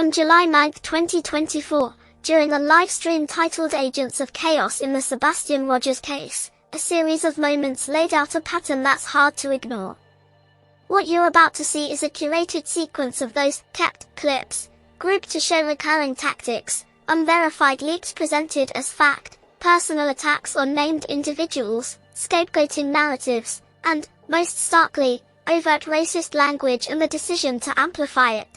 On July 9, 2024, during a live stream titled Agents of Chaos in the Sebastian Rogers case, a series of moments laid out a pattern that's hard to ignore. What you're about to see is a curated sequence of those kept clips, grouped to show recurring tactics, unverified leaks presented as fact, personal attacks on named individuals, scapegoating narratives, and, most starkly, overt racist language and the decision to amplify it.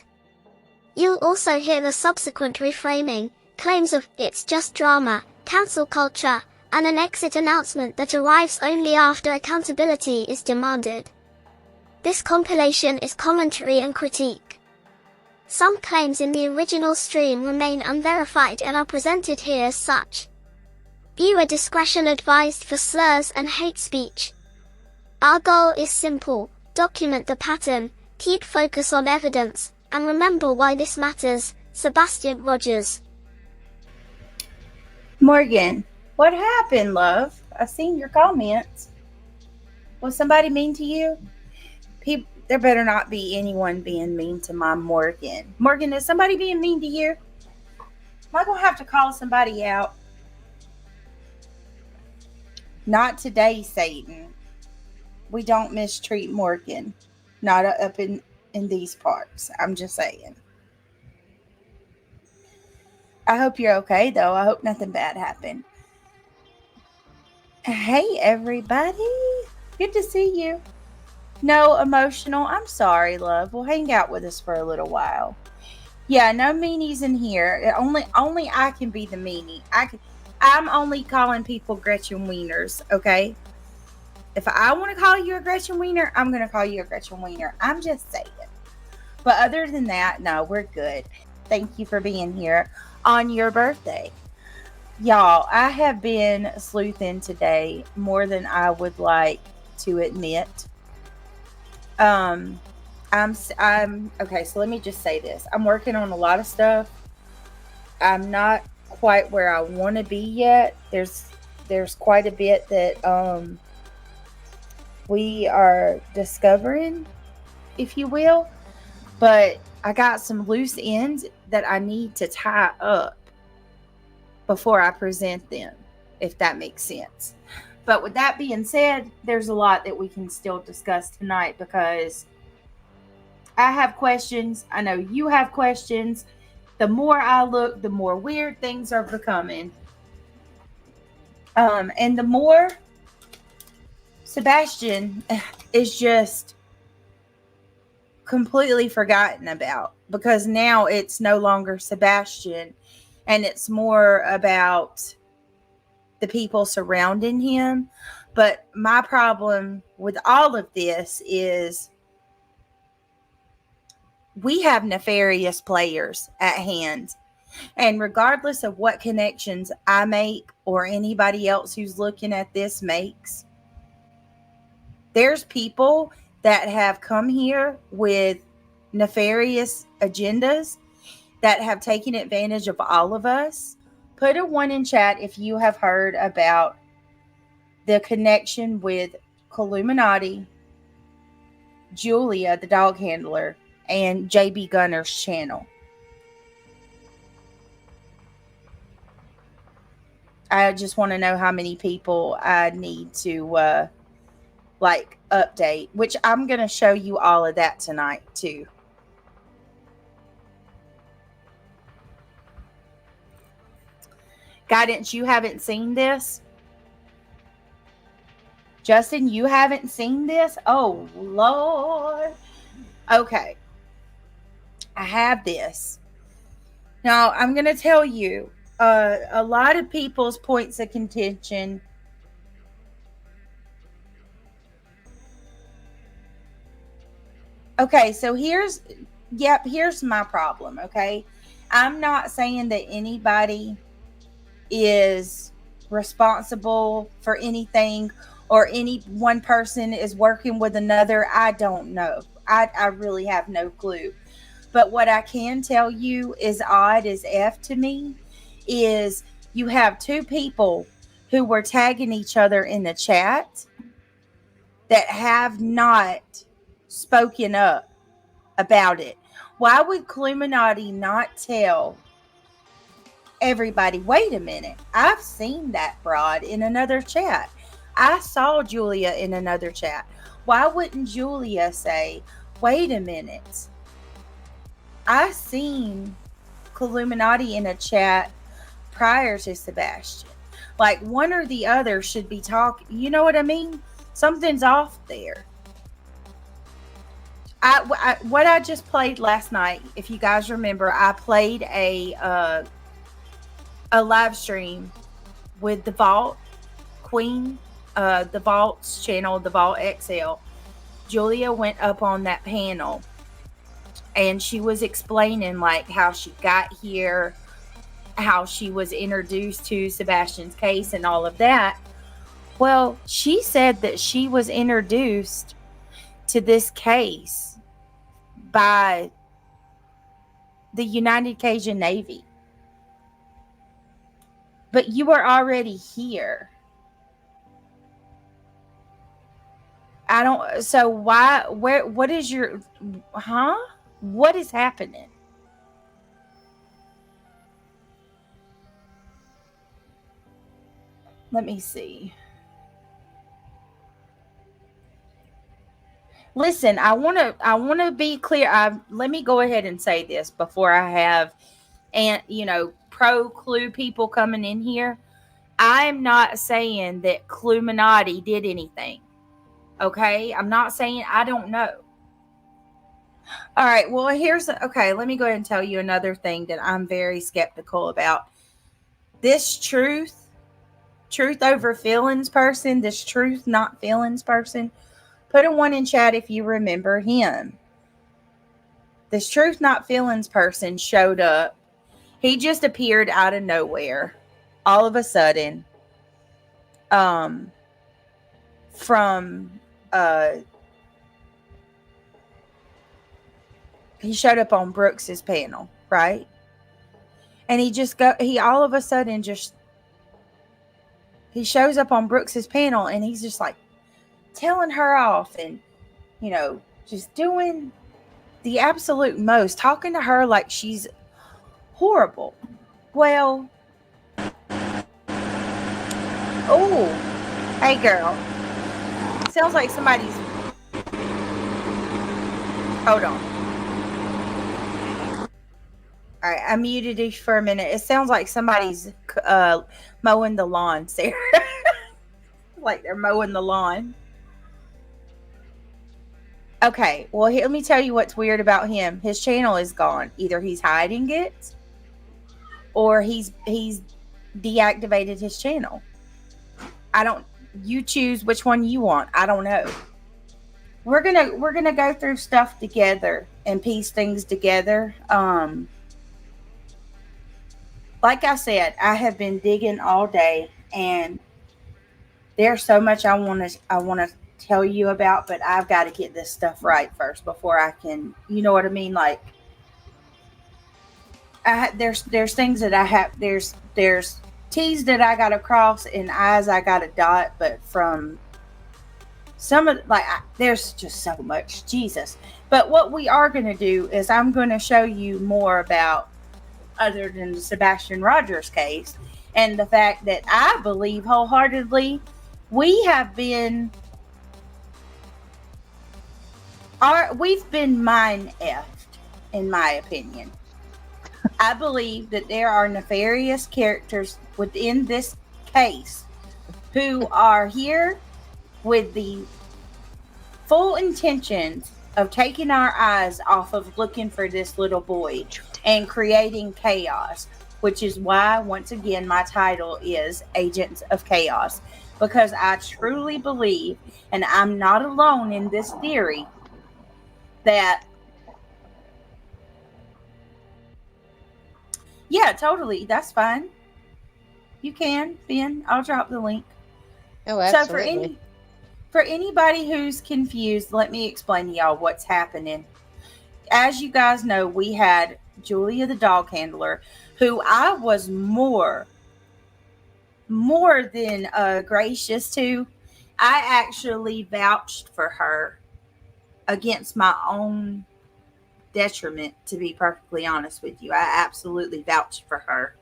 You'll also hear the subsequent reframing, claims of "it's just drama," cancel culture, and an exit announcement that arrives only after accountability is demanded. This compilation is commentary and critique. Some claims in the original stream remain unverified and are presented here as such. Viewer discretion advised for slurs and hate speech. Our goal is simple: document the pattern, keep focus on evidence, and remember why this matters. Sebastian Rogers. Morgan, what happened, love? I seen your comments. Was somebody mean to you? There better not be anyone being mean to my Morgan. Morgan, is somebody being mean to you? Am I going to have to call somebody out? Not today, Satan. We don't mistreat Morgan. Not up in these parts. I'm just saying. I hope you're okay, though. I hope nothing bad happened. Hey, everybody. Good to see you. No emotional. I'm sorry, love. We'll hang out with us for a little while. Yeah, no meanies in here. Only I can be the meanie. I'm only calling people Gretchen Wieners, okay? If I want to call you a Gretchen Wiener, I'm going to call you a Gretchen Wiener. I'm just saying. But other than that, no, we're good. Thank you for being here on your birthday. Y'all, I have been sleuthing today more than I would like to admit. I'm okay, so let me just say this. I'm working on a lot of stuff. I'm not quite where I want to be yet. There's quite a bit that we are discovering, if you will. But I got some loose ends that I need to tie up before I present them, if that makes sense. But with that being said, there's a lot that we can still discuss tonight because I have questions. I know you have questions. The more I look, the more weird things are becoming. And the more Sebastian is just completely forgotten about, because now it's no longer Sebastian and it's more about the people surrounding him. But my problem with all of this is we have nefarious players at hand. And regardless of what connections I make or anybody else who's looking at this makes, there's people that have come here with nefarious agendas that have taken advantage of all of us. Put a 1 in chat if you have heard about the connection with Clueminati, Julia, the dog handler, and JB Gunner's channel. I just want to know how many people I need to update, which I'm going to show you all of that tonight too. Guidance, you haven't seen this? Justin, you haven't seen this? Oh, Lord. Okay. I have this. Now, I'm going to tell you, a lot of people's points of contention. Okay, so here's my problem, okay? I'm not saying that anybody is responsible for anything or any one person is working with another. I don't know. I really have no clue. But what I can tell you is odd as F to me is you have two people who were tagging each other in the chat that have not spoken up about it. Why would Clueminati not tell everybody, wait a minute, I've seen that broad in another chat. I saw Julia in another chat. Why wouldn't Julia say, wait a minute, I seen Clueminati in a chat prior to Sebastian? Like, one or the other should be talking. You know what I mean? Something's off there. What I just played last night, if you guys remember, I played a live stream with the Vault Queen, the Vault's channel, the Vault XL. Julia went up on that panel and she was explaining like how she got here, how she was introduced to Sebastian's case and all of that. Well, she said that she was introduced to this case by the United Cajun Navy. But you were already here. So why, what is your, what is happening? Let me see. Listen, I want to be clear. Let me go ahead and say this before I have, pro Clue people coming in here. I am not saying that Clueminati did anything. Okay? I'm not saying I don't know. All right. Well, let me go ahead and tell you another thing that I'm very skeptical about. This truth over feelings person, this truth not feelings person, put a 1 in chat if you remember him. This truth not feelings person showed up. He just appeared out of nowhere, all of a sudden, he showed up on Brooks's panel, right? And he all of a sudden he shows up on Brooks's panel and he's just like telling her off and, just doing the absolute most, talking to her like she's horrible. Well, oh, hey girl. Sounds like somebody's, hold on. All right, I muted you for a minute. It sounds like somebody's mowing the lawn, Sarah. Like they're mowing the lawn. Okay, well, let me tell you what's weird about him. His channel is gone. Either he's hiding it or he's deactivated his channel. You choose which one you want. I don't know. We're gonna go through stuff together and piece things together. Like I said, I have been digging all day, and there's so much I want to tell you about, but I've got to get this stuff right first before I can. You know what I mean? Like, there's things that I have. There's T's that I got to cross and I's I got to dot, but from some of there's just so much, Jesus. But what we are going to do is I'm going to show you more about, other than the Sebastian Rogers case, and the fact that I believe wholeheartedly we've been mind effed, in my opinion. I believe that there are nefarious characters within this case who are here with the full intentions of taking our eyes off of looking for this little boy and creating chaos, which is why, once again, my title is Agents of Chaos, because I truly believe, and I'm not alone in this theory, that yeah, totally, that's fine. You can, Ben. I'll drop the link. Oh, absolutely. So for anybody who's confused, let me explain to y'all what's happening. As you guys know, we had Julia the dog handler, who I was more than gracious to. I actually vouched for her against my own detriment, to be perfectly honest with you. I absolutely vouched for her.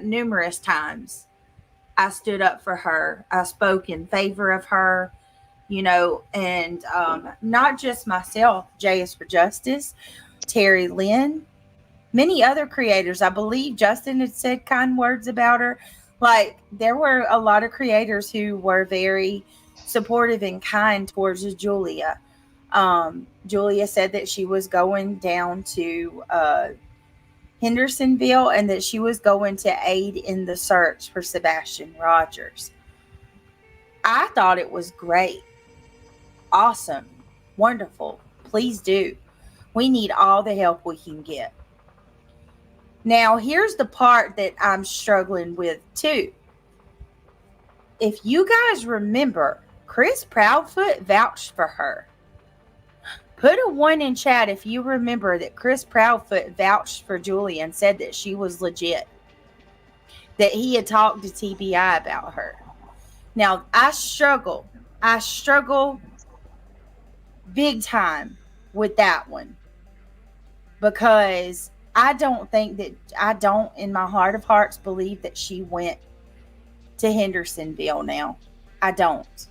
Numerous times I stood up for her. I spoke in favor of her, and not just myself, J is for Justice, Terry Lynn, many other creators. I believe Justin had said kind words about her. Like, there were a lot of creators who were very supportive and kind towards Julia. Julia said that she was going down to Hendersonville and that she was going to aid in the search for Sebastian Rogers. I thought it was great. Awesome. Wonderful. Please do. We need all the help we can get. Now, here's the part that I'm struggling with too. If you guys remember, Chris Proudfoot vouched for her. Put a 1 in chat if you remember that Chris Proudfoot vouched for Julia and said that she was legit. That he had talked to TBI about her. Now, I struggle big time with that one. Because I don't in my heart of hearts believe that she went to Hendersonville now. I don't.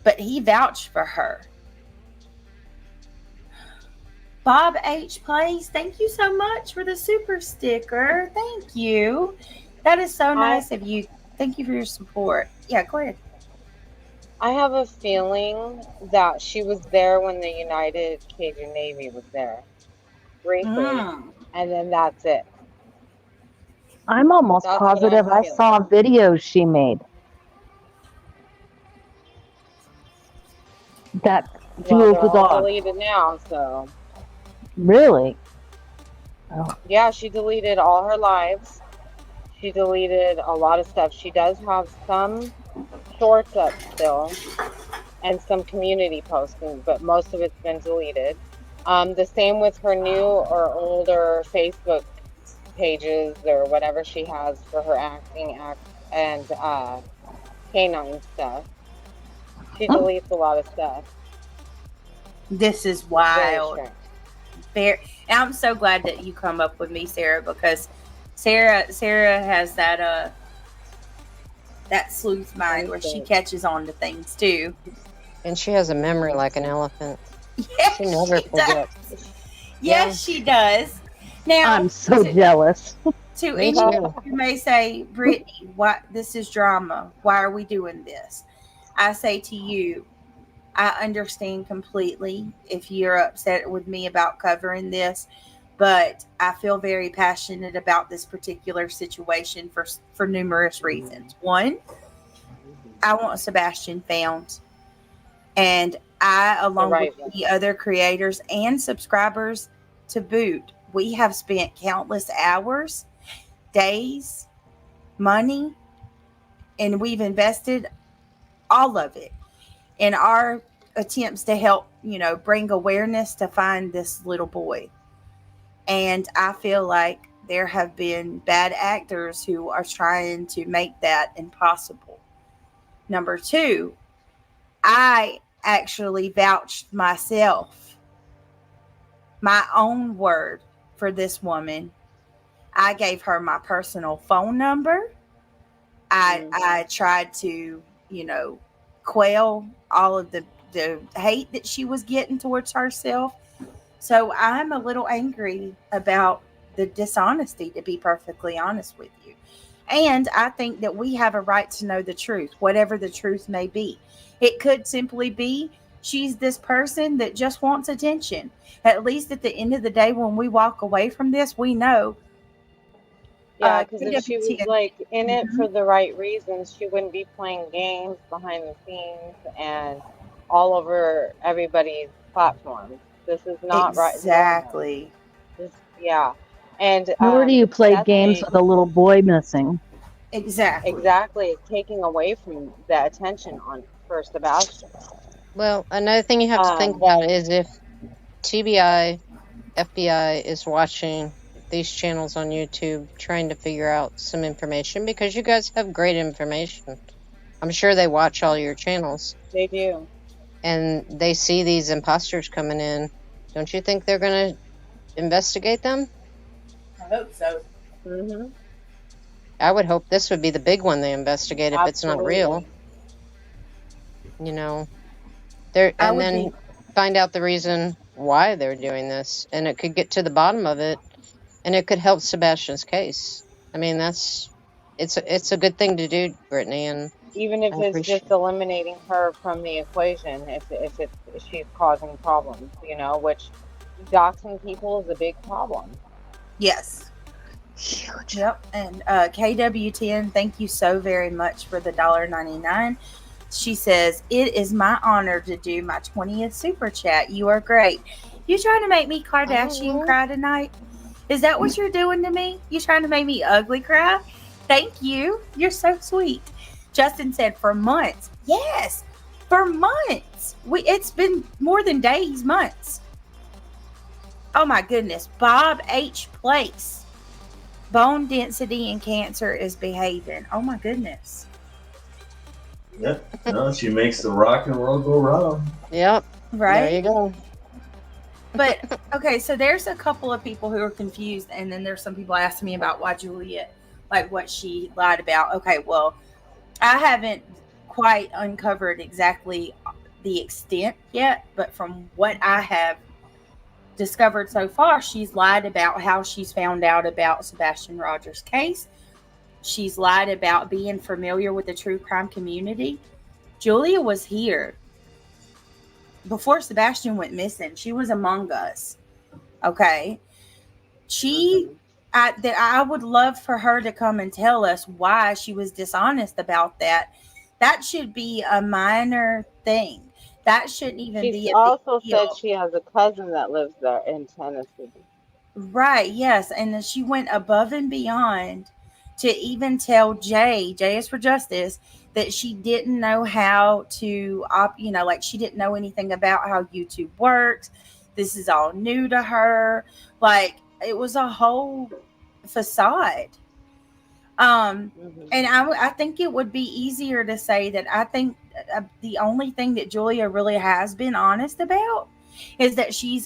But he vouched for her. Bob H. Plays, thank you so much for the super sticker. Thank you. That is so nice of you. Thank you for your support. Yeah, go ahead. I have a feeling that she was there when the United Cajun Navy was there. Briefly. And then that's it. I'm almost positive I saw videos she made. That fuels the dog. Deleted now, so. Really? Oh. Yeah, she deleted all her lives. She deleted a lot of stuff. She does have some shorts up still and some community posting, but most of it's been deleted. The same with her new or older Facebook pages or whatever she has for her acting and canine stuff. She deletes a lot of stuff. This is wild. And I'm so glad that you come up with me, Sarah, because Sarah has that sleuth mind where she catches on to things too. And she has a memory like an elephant. Yes, she never forgets. Yes, she does. Now I'm so jealous. To anyone who may say, Brittany, why this is drama? Why are we doing this? I say to you, I understand completely if you're upset with me about covering this, but I feel very passionate about this particular situation for numerous reasons. One, I want Sebastian found, and I, along with the other creators and subscribers to boot, we have spent countless hours, days, money, and we've invested all of it in our attempts to help, bring awareness to find this little boy. And I feel like there have been bad actors who are trying to make that impossible. Number two, I actually vouched myself, my own word for this woman. I gave her my personal phone number. I tried to, quell all of the hate that she was getting towards herself. So I'm a little angry about the dishonesty, to be perfectly honest with you. And I think that we have a right to know the truth, whatever the truth may be. It could simply be she's this person that just wants attention. At least at the end of the day, when we walk away from this, we know. Yeah, because if she was in it for the right reasons, she wouldn't be playing games behind the scenes and all over everybody's platforms. This is not right. Exactly. Yeah. And nor do you play games with a little boy missing. Exactly. Taking away from the attention for Sebastian. Well, another thing you have to think about is if TBI, FBI is watching these channels on YouTube trying to figure out some information, because you guys have great information. I'm sure they watch all your channels. They do. And they see these imposters coming in Don't you think they're going to investigate them? I hope so. Mm-hmm. I would hope this would be the big one they investigate if it's not real. You know, and then find out the reason why they're doing this, and it could get to the bottom of it, and it could help Sebastian's case. I mean, it's a good thing to do, Brittany, and Even if it's just eliminating her from the equation, if she's causing problems, you know, which doxing people is a big problem. Yes. Huge. Yep. And KW10, thank you so very much for the $1.99. She says, it is my honor to do my 20th super chat. You are great. You trying to make me Kardashian cry tonight? Is that what you're doing to me? You trying to make me ugly cry? Thank you. You're so sweet. Justin said, for months. Yes, for months. It's been more than days, months. Oh my goodness. Bob H. Place. Bone density in cancer is behaving. Oh my goodness. Yep. No, she makes the rock and roll go round. Yep. Right. There you go. But okay, so there's a couple of people who are confused, and then there's some people asking me about why Julia, like what she lied about. Okay, well, I haven't quite uncovered exactly the extent yet, but from what I have discovered so far, she's lied about how she's found out about Sebastian Rogers' case. She's lied about being familiar with the true crime community. Julia was here before Sebastian went missing. She was among us. Okay. I would love for her to come and tell us why she was dishonest about that. That should be a minor thing. That shouldn't even be a big deal. She also said she has a cousin that lives there in Tennessee. Right, yes. And she went above and beyond to even tell J is for Justice, that she didn't know how to, like she didn't know anything about how YouTube works. This is all new to her. Like, it was a whole facade. And I think it would be easier to say that I think the only thing that Julia really has been honest about is that she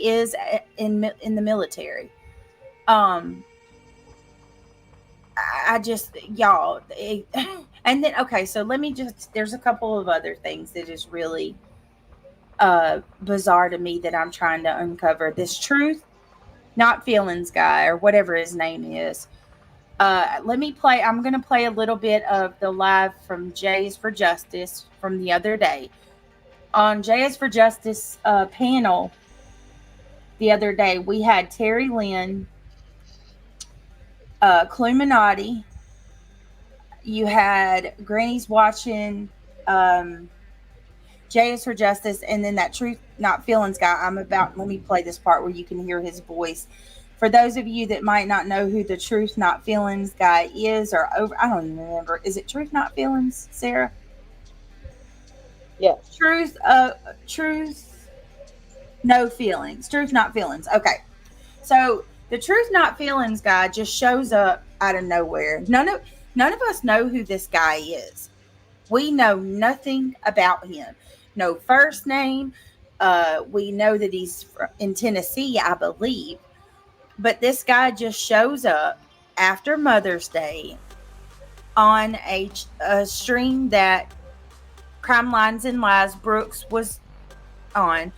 is in the military. I just, y'all, and then, okay, so there's a couple of other things that is really bizarre to me that I'm trying to uncover. This Truth Not Feelings guy, or whatever his name is. I'm going to play a little bit of the live from J's for Justice from the other day. On J's for Justice panel the other day, we had Terry Lynn, Clueminati. You had Granny's watching J's for Justice, and then that Truth Not Feelings guy. Let me play this part where you can hear his voice. For those of you that might not know who the Truth Not Feelings guy is, I don't even remember. Is it Truth Not Feelings, Sarah? Yes. Truth No Feelings. Truth Not Feelings. Okay. So the Truth Not Feelings guy just shows up out of nowhere. None of us know who this guy is. We know nothing about him. No first name. We know that he's in Tennessee, I believe. But this guy just shows up after Mother's Day on a stream that Crime Lines and Lies Brooks was on.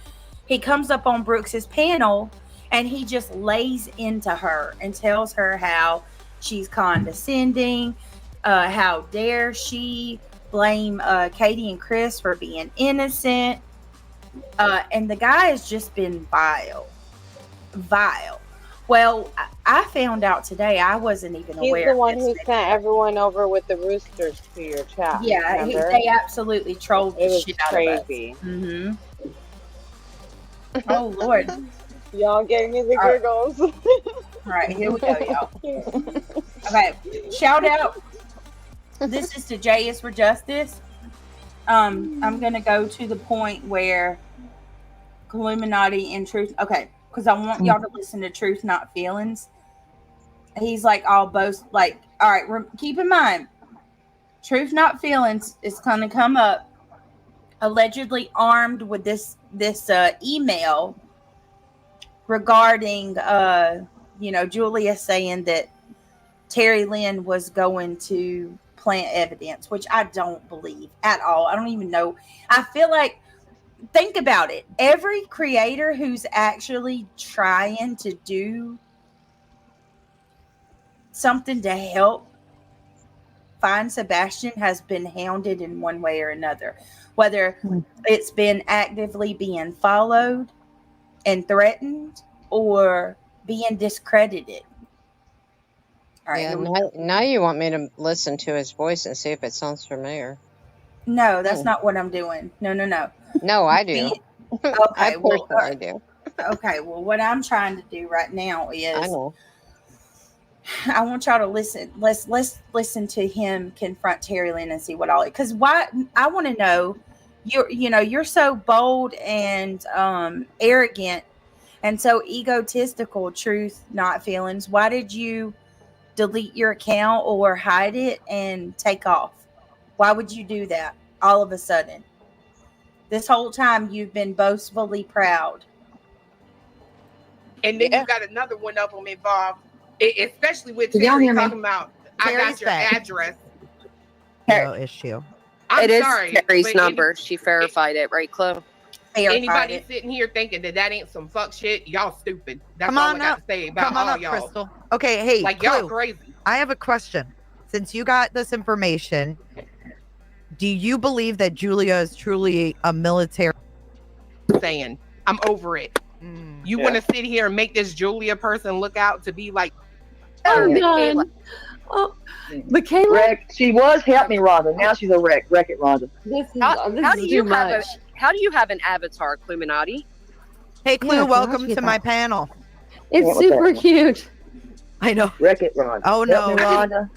He comes up on Brooks's panel and he just lays into her and tells her how she's condescending, how dare she blame Katie and Chris for being innocent. And the guy has just been vile. Well, I found out today. I wasn't even aware. He's the one who sent everyone over with the roosters to your chat. Yeah, they absolutely trolled the shit out of us. Crazy. Mm-hmm. Oh, Lord. Y'all gave me the giggles. All right, here we go, y'all. Okay, shout out. This is to J is for Justice. I'm going to go to the point where Clueminati and Truth. Okay. Because I want y'all to listen to Truth Not Feelings. He's like all boast, like, all right, keep in mind, Truth Not Feelings is going to come up allegedly armed with this email regarding, Julia saying that Terry Lynn was going to plant evidence, which I don't believe at all. I don't even know. I feel like, think about it. Every creator who's actually trying to do something to help find Sebastian has been hounded in one way or another, whether it's been actively being followed and threatened or being discredited. All right, Yeah, now you want me to listen to his voice and see if it sounds familiar. No, that's not what I'm doing. No. No, I do. Okay, I personally do. Okay, well, what I'm trying to do right now is I know. I want y'all to listen. Let's listen to him confront Terry Lynn and see what all. Because why? I want to know. You're so bold and arrogant and so egotistical. Truth, not feelings. Why did you delete your account or hide it and take off? Why would you do that all of a sudden? This whole time you've been boastfully proud. And then you got another one of them involved, especially with Terry talking about, I got your address. No issue. I'm it sorry, is Terry's number. She verified it, right, Chloe? Anybody sitting here thinking that ain't some fuck shit, y'all stupid. That's all I got to say about all y'all. Crystal. Okay, hey, like y'all crazy. I have a question. Since you got this information, do you believe that Julia is truly a military? Saying, I'm over it. You want to sit here and make this Julia person look out to be like, Michaela. Oh, Michaela. She was help me, Rhonda. Now she's a wreck. Wreck it, Rhonda. How do you have an avatar, Clueminati? Hey, Clue, welcome to my panel. It's super cute. I know. Wreck it, Rhonda. Oh no, Rhonda.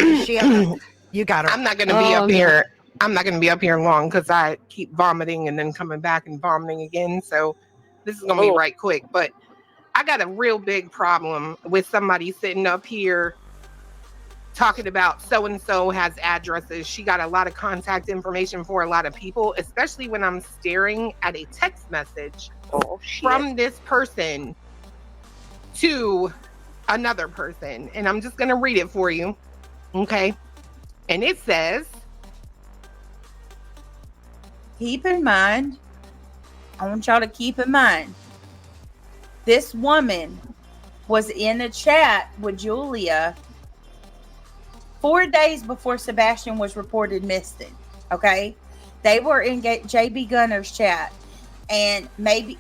You got her. I'm not going to be up here. I'm not going to be up here long because I keep vomiting and then coming back and vomiting again. So this is going to be right quick. But I got a real big problem with somebody sitting up here talking about so-and-so has addresses. She got a lot of contact information for a lot of people, especially when I'm staring at a text message from this person to another person. And I'm just going to read it for you. Okay. And it says, keep in mind, I want y'all to keep in mind, this woman was in a chat with Julia 4 days before Sebastian was reported missing. Okay, they were in JB Gunner's chat, and maybe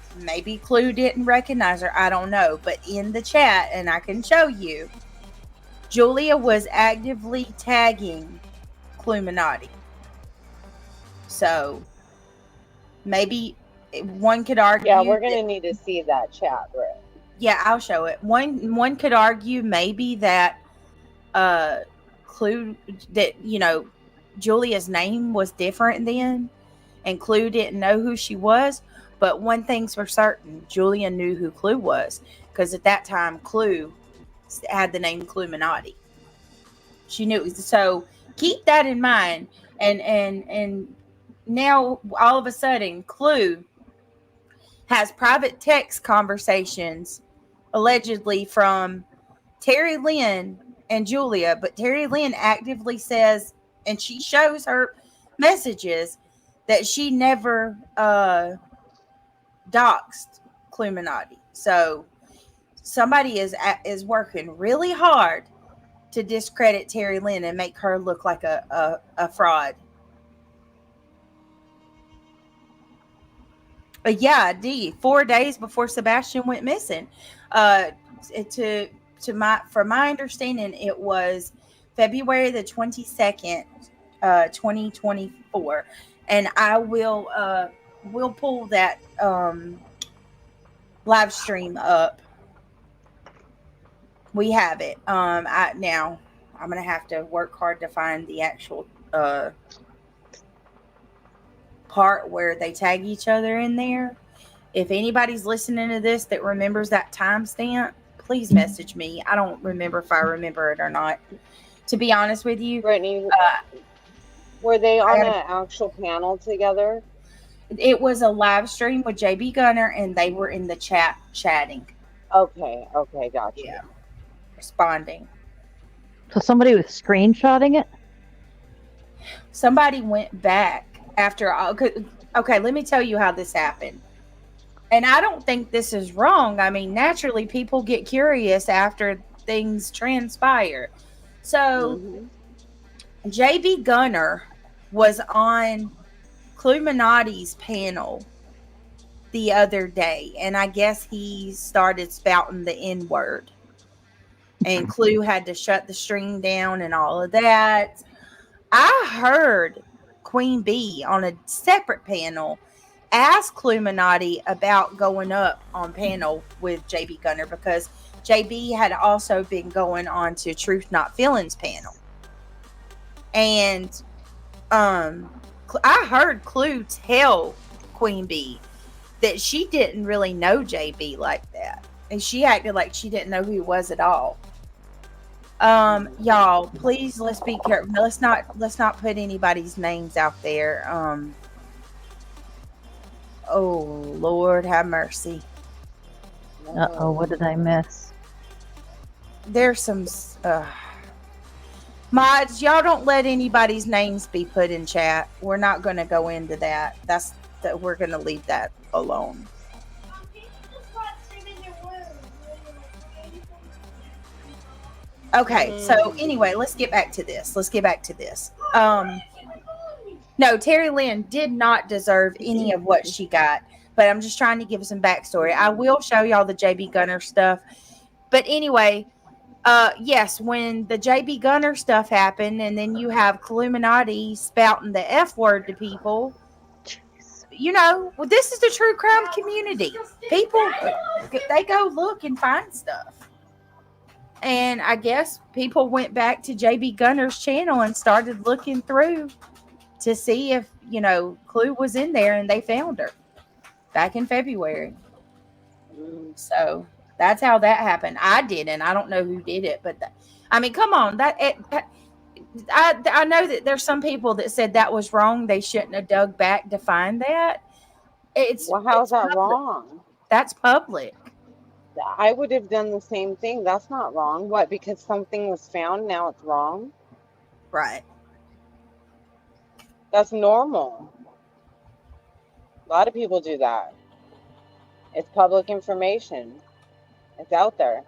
Clue didn't recognize her. I don't know, but in the chat, and I can show you, Julia was actively tagging Clueminati. So maybe one could argue. Yeah, we're gonna need to see that chat, Britt. Yeah, I'll show it. One could argue maybe that Clue, that Julia's name was different then, and Clue didn't know who she was. But one thing's for certain, Julia knew who Clue was, because at that time Clue had the name Clueminati. She knew. So keep that in mind. And now all of a sudden Clue has private text conversations allegedly from Terry Lynn and Julia, but Terry Lynn actively says, and she shows her messages, that she never doxed Clueminati. So somebody is working really hard to discredit Terry Lynn and make her look like a fraud. Yeah, D. 4 days before Sebastian went missing. From my understanding, it was February the 22nd, 2024, and I will pull that live stream up. We have it. Now I'm gonna have to work hard to find the actual part where they tag each other in there. If anybody's listening to this that remembers that timestamp, please message me. I don't remember if I remember it or not, to be honest with you. Brittany, were they on an actual panel together? It was a live stream with JB Gunner, and they were in the chat chatting. Okay, gotcha. Yeah. Responding. So somebody was screenshotting it? Somebody went back after all. Okay, let me tell you how this happened. And I don't think this is wrong. I mean, naturally, people get curious after things transpire. So, JB Gunner was on Clueminati's panel the other day, and I guess he started spouting the N-word. And Clue had to shut the stream down and all of that. I heard Queen Bee on a separate panel ask Clueminati about going up on panel with JB Gunner, because JB had also been going on to Truth Not Feelings panel. And I heard Clue tell Queen Bee that she didn't really know JB like that. And she acted like she didn't know who he was at all. Y'all, please, let's be careful. Let's not put anybody's names out there. Oh, Lord have mercy. Uh-oh, what did I miss? There's some mods, y'all don't let anybody's names be put in chat. We're not going to go into that. We're going to leave that alone. Okay, so anyway, let's get back to this. No, Terry Lynn did not deserve any of what she got, but I'm just trying to give some backstory. I will show y'all the JB Gunner stuff. But anyway, yes, when the JB Gunner stuff happened, and then you have Clueminati spouting the F word to people, you know, well, this is the true crime community. People, they go look and find stuff. And I guess people went back to JB Gunner's channel and started looking through to see if, you know, Clue was in there, and they found her back in February. So that's how that happened. I didn't. I don't know who did it, but I mean, come on. I know that there's some people that said that was wrong. They shouldn't have dug back to find that. How's that wrong? That's public. I would have done the same thing. That's not wrong. What? Because something was found, now it's wrong? Right. That's normal. A lot of people do that. It's public information. It's out there.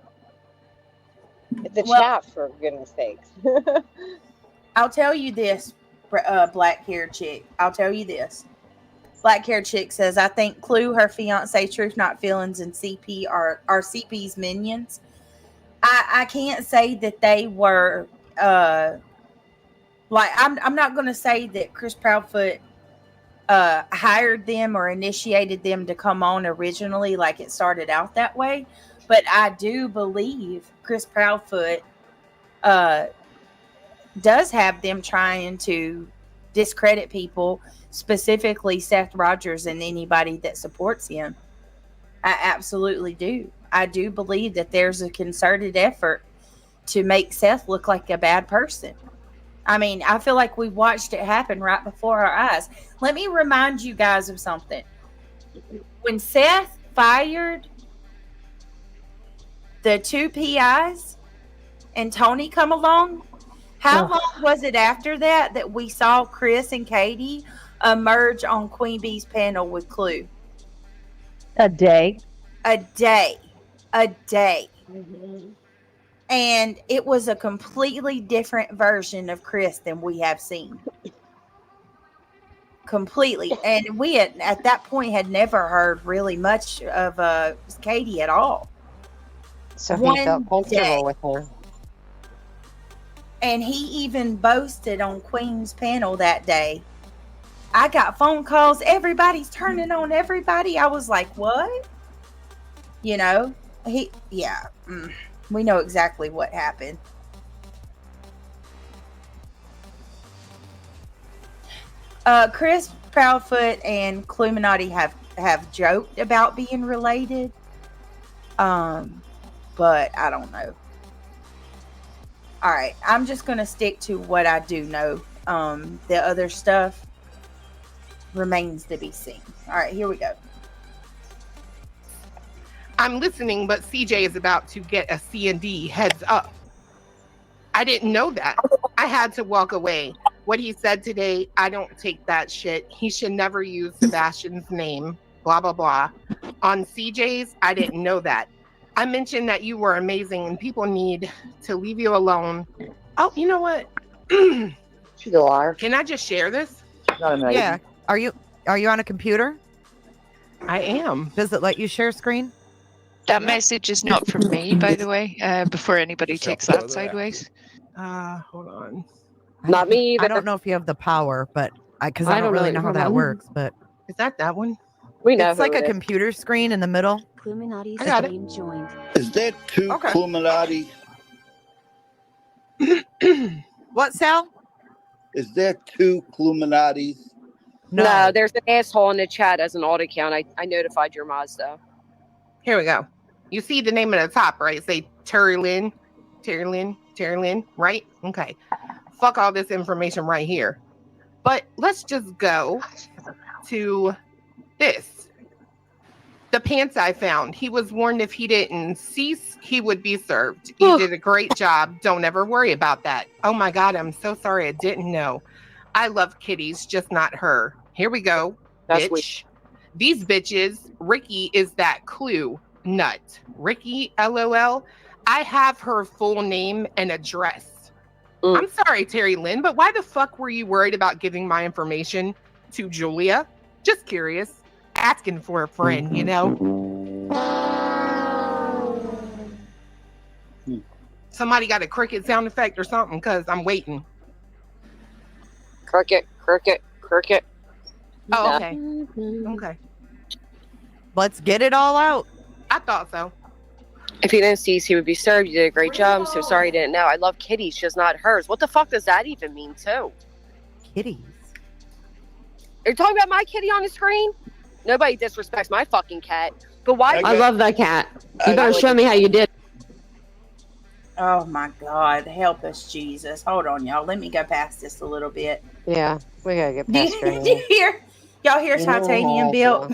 It's a chat, for goodness sakes. I'll tell you this, black-haired chick. I'll tell you this. Black-haired chick says, I think Clue, her fiance, Truth Not Feelings, and CP are CP's minions. I can't say that they were... I'm not going to say that Chris Proudfoot hired them or initiated them to come on originally, like it started out that way. But I do believe Chris Proudfoot does have them trying to discredit people, specifically Seth Rogers and anybody that supports him. I absolutely do. I do believe that there's a concerted effort to make Seth look like a bad person. I mean, I feel like we watched it happen right before our eyes. Let me remind you guys of something. When Seth fired the 2 PIs and Tony come along, how long was it after that we saw Chris and Katie emerge on Queen Bee's panel with Clue? A day. Mm-hmm. And it was a completely different version of Chris than we have seen. Completely. And we had, at that point, had never heard really much of Katie at all. So he felt comfortable with her. And he even boasted on Queen's panel that day. I got phone calls. Everybody's turning on everybody. I was like, what? You know, we know exactly what happened. Chris Proudfoot and Clueminati have joked about being related. But I don't know. All right, I'm just going to stick to what I do know. The other stuff remains to be seen. All right, here we go. I'm listening, but CJ is about to get a C&D heads up. I didn't know that. I had to walk away. What he said today, I don't take that shit. He should never use Sebastian's name, blah, blah, blah. On CJ's, I didn't know that. I mentioned that you were amazing and people need to leave you alone. Oh, you know what? She's a liar. Can I just share this? Not amazing. Yeah. Are you on a computer? I am. Does it let you share screen? That message is not from me, by the way, before anybody takes that sideways. Hold on. Not me either. I don't know if you have the power, but because I don't really know how that works. But is that one? We know. It's like a computer screen in the middle. Clueminati I got it. joined. Is there two Clueminati? What, Sal? Is there two Clueminatis? No, there's an asshole in the chat as an alt account. I notified your mods though. Here we go. You see the name at the top, right? Say Terry Lynn, right? Okay. Fuck all this information right here. But let's just go to this. The pants I found. He was warned if he didn't cease, he would be served. You did a great job. Don't ever worry about that. Oh my God, I'm so sorry. I didn't know. I love kitties, just not her. Here we go. That's bitch. weird. These bitches, Ricky is that clue nut. Ricky, LOL. I have her full name and address. I'm sorry, Terry Lynn, but why the fuck were you worried about giving my information to Julia? Just curious. Asking for a friend, you know? Somebody got a cricket sound effect or something, because I'm waiting. Cricket. Oh, okay. Okay. Let's get it all out. I thought so. If he didn't cease, he would be served. You did a great job. I'm so sorry you didn't know. I love kitties, just not hers. What the fuck does that even mean, too? Kitties? Are you talking about my kitty on the screen? Nobody disrespects my fucking cat. But why? I love that cat. You better show me how you did. Oh my God, help us, Jesus. Hold on, y'all. Let me go past this a little bit. Yeah, we gotta get past her. Did you hear? Y'all hear titanium built?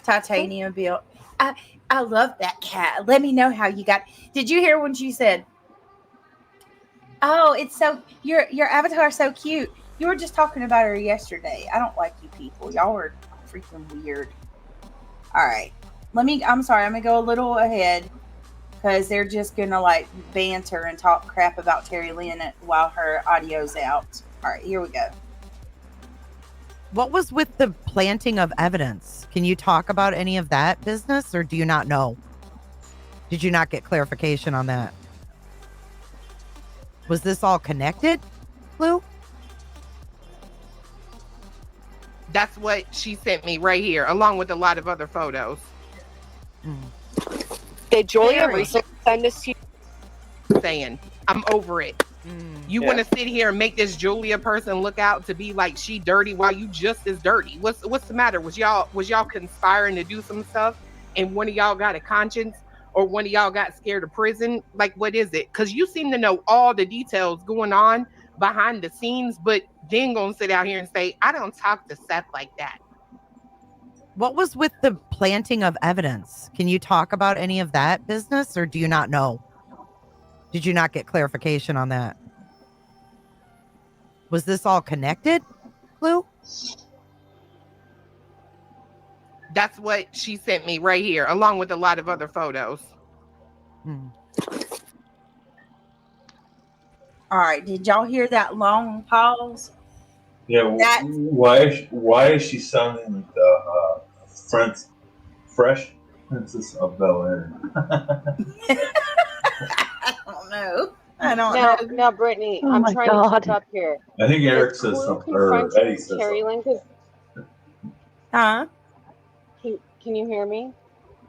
Titanium built. I love that cat. Let me know how you got. Did you hear when she said, "Oh, it's so your avatar is so cute." You were just talking about her yesterday. I don't like you people. Y'all are freaking weird. All right, I'm sorry. I'm gonna go a little ahead because they're just gonna like banter and talk crap about Terry Lynn while her audio's out. All right, here we go. What was with the planting of evidence? Can you talk about any of that business, or do you not know? Did you not get clarification on that? Was this all connected, Lou? That's what she sent me right here, along with a lot of other photos. Did Julia recently send this to you? Saying, I'm over it. You want to sit here and make this Julia person look out to be like she dirty while you just as dirty? What's the matter? Was y'all conspiring to do some stuff and one of y'all got a conscience or one of y'all got scared of prison? Like, what is it? Because you seem to know all the details going on behind the scenes, but then gonna sit out here and say, I don't talk to Seth like that. What was with the planting of evidence? Can you talk about any of that business, or do you not know? Did you not get clarification on that? Was this all connected, Lou? That's what she sent me right here, along with a lot of other photos. All right, did y'all hear that long pause? Yeah, why is she sounding like the fresh Princess of Bel-Air? I don't know. I don't know. Now, Brittany, Oh I'm my trying God. to keep up here. I think Eric Is says Clue something, or Eddie says Terry something. Lynn, 'cause- Huh? Can you hear me?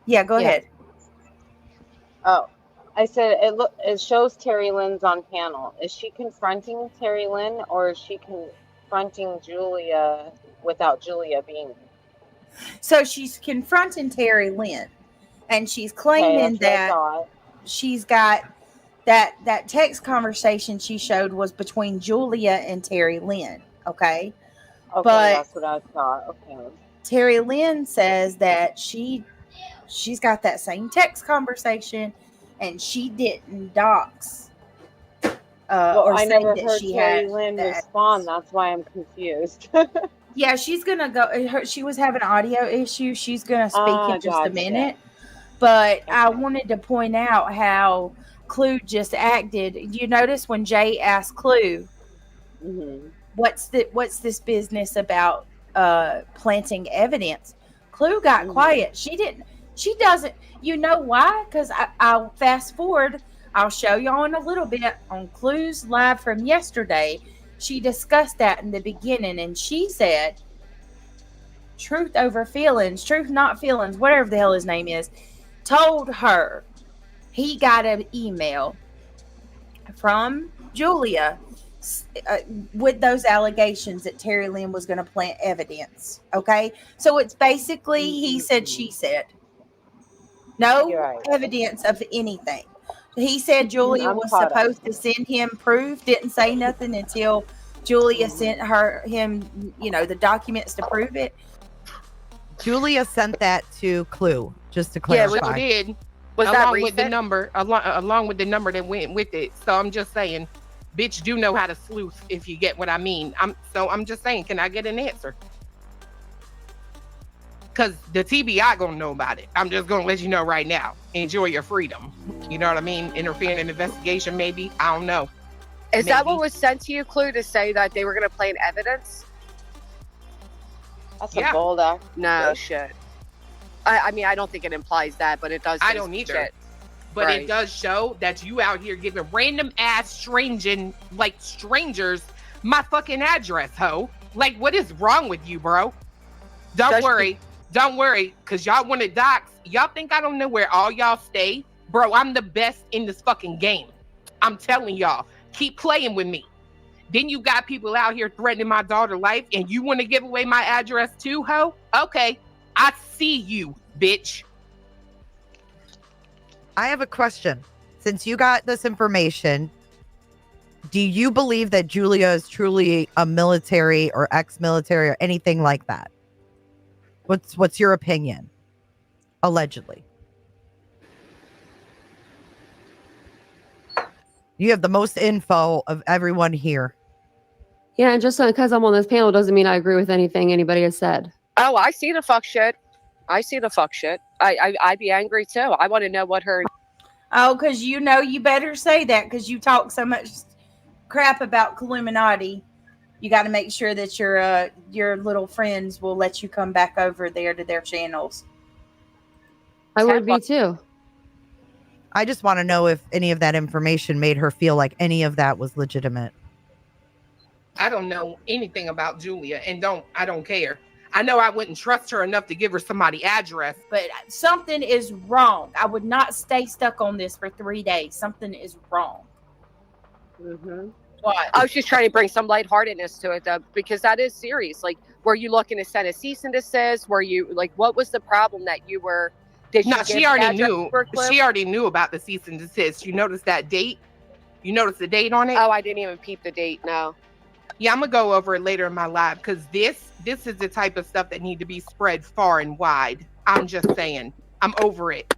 Yeah, go ahead. Oh, I said it shows Terry Lynn's on panel. Is she confronting Terry Lynn, or is she confronting Julia without Julia being there? So she's confronting Terry Lynn, and she's claiming that's what I that she's got that text conversation she showed was between Julia and Terry Lynn. Okay. Okay, But that's what I thought. Okay. Terry Lynn says that she she's got that same text conversation, and she didn't dox. Or I say never that heard she Terry had Lynn that. respond. That's why I'm confused. Yeah, she's gonna go. She was having audio issues. She's gonna speak in just a minute. But I wanted to point out how Clue just acted. You notice when Jay asked Clue, "What's this business about planting evidence?" Clue got quiet. She doesn't. You know why? Because I'll fast forward. I'll show y'all in a little bit on Clue's live from yesterday. She discussed that in the beginning, and she said, "Truth over feelings, truth not feelings," whatever the hell his name is, told her he got an email from Julia with those allegations that Terry Lynn was going to plant evidence. Okay, so it's basically he said, she said. No evidence of anything. He said Julia was supposed to send him proof, didn't say nothing until Julia sent him, the documents to prove it. Julia sent that to Clue, just to clarify. Yeah, we did. Was along that with the recent? number, along with the number that went with it. So I'm just saying, bitch, do know how to sleuth, if you get what I mean. I'm just saying, can I get an answer? Because the TBI gonna know about it. I'm just gonna let you know right now. Enjoy your freedom. You know what I mean? Interfere in an investigation, maybe. I don't know. Is that what was sent to you, Clue, to say that they were going to plant evidence? That's a bold act. No shit. I mean, I don't think it implies that, but it does. I don't either. Shit. But Right. it does show that you out here giving random ass strangers my fucking address, ho. Like, what is wrong with you, bro? Don't worry, because y'all want to dox. Y'all think I don't know where all y'all stay? Bro, I'm the best in this fucking game. I'm telling y'all, keep playing with me. Then you got people out here threatening my daughter's life, and you want to give away my address too, ho? Okay, I see you, bitch. I have a question. Since you got this information, do you believe that Julia is truly a military or ex-military or anything like that? What's your opinion? Allegedly. You have the most info of everyone here. Yeah, and just because I'm on this panel doesn't mean I agree with anything anybody has said. Oh, I see the fuck shit. I'd be angry too. I want to know what her. Oh, because you better say that because you talk so much crap about Clueminati. You got to make sure that your little friends will let you come back over there to their channels. I would be too. I just want to know if any of that information made her feel like any of that was legitimate. I don't know anything about Julia, and I don't care. I know I wouldn't trust her enough to give her somebody's address. But something is wrong. I would not stay stuck on this for 3 days. Something is wrong. What? I was just trying to bring some lightheartedness to it, though, because that is serious. Like, were you looking to send a cease and desist? Were you like, what was the problem that you were? She already knew. She already knew about the cease and desist. You noticed that date? You noticed the date on it? Oh, I didn't even peep the date. No. Yeah, I'm gonna go over it later in my live because this is the type of stuff that need to be spread far and wide. I'm just saying, I'm over it.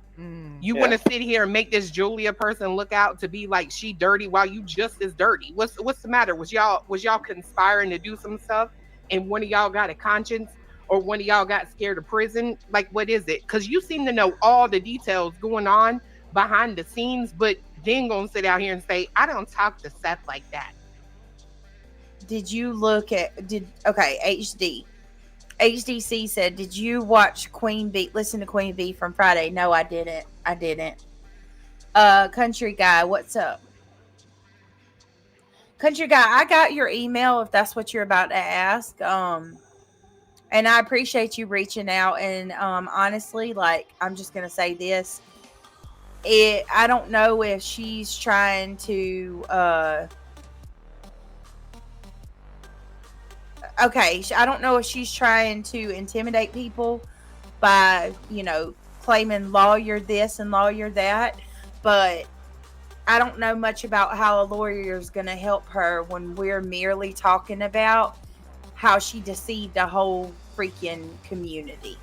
You want to sit here and make this Julia person look out to be like she dirty while you just as dirty? What's the matter? Was y'all conspiring to do some stuff and one of y'all got a conscience or one of y'all got scared of prison? Like, what is it? Because you seem to know all the details going on behind the scenes, but then gonna sit out here and say, I don't talk to Seth like that. Did you look at HD? HDC said, did you watch listen to Queen Bee from Friday? No, I didn't. Country Guy, what's up? Country Guy, I got your email if that's what you're about to ask. And I appreciate you reaching out. And honestly, like, I'm just going to say this. I don't know if she's trying to... I don't know if she's trying to intimidate people by, claiming lawyer this and lawyer that, but I don't know much about how a lawyer is going to help her when we're merely talking about how she deceived a whole freaking community.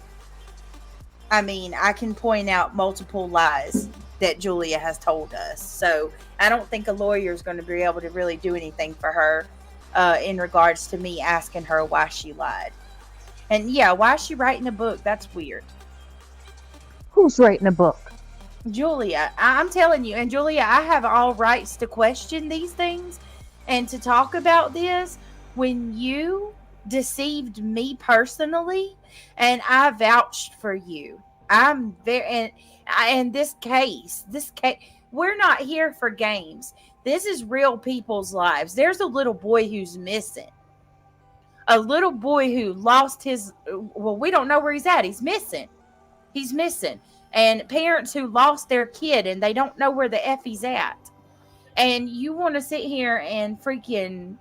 I mean, I can point out multiple lies that Julia has told us. So I don't think a lawyer is going to be able to really do anything for her in regards to me asking her why she lied. And yeah, why is she writing a book? That's weird. Who's writing a book? Julia, I'm telling you. And Julia, I have all rights to question these things and to talk about this. When you deceived me personally, and I vouched for you, I'm very, and this case, we're not here for games. This is real people's lives. There's a little boy who's missing. A little boy who lost his, well, we don't know where he's at. He's missing. And parents who lost their kid and they don't know where the F he's at. And you want to sit here and freaking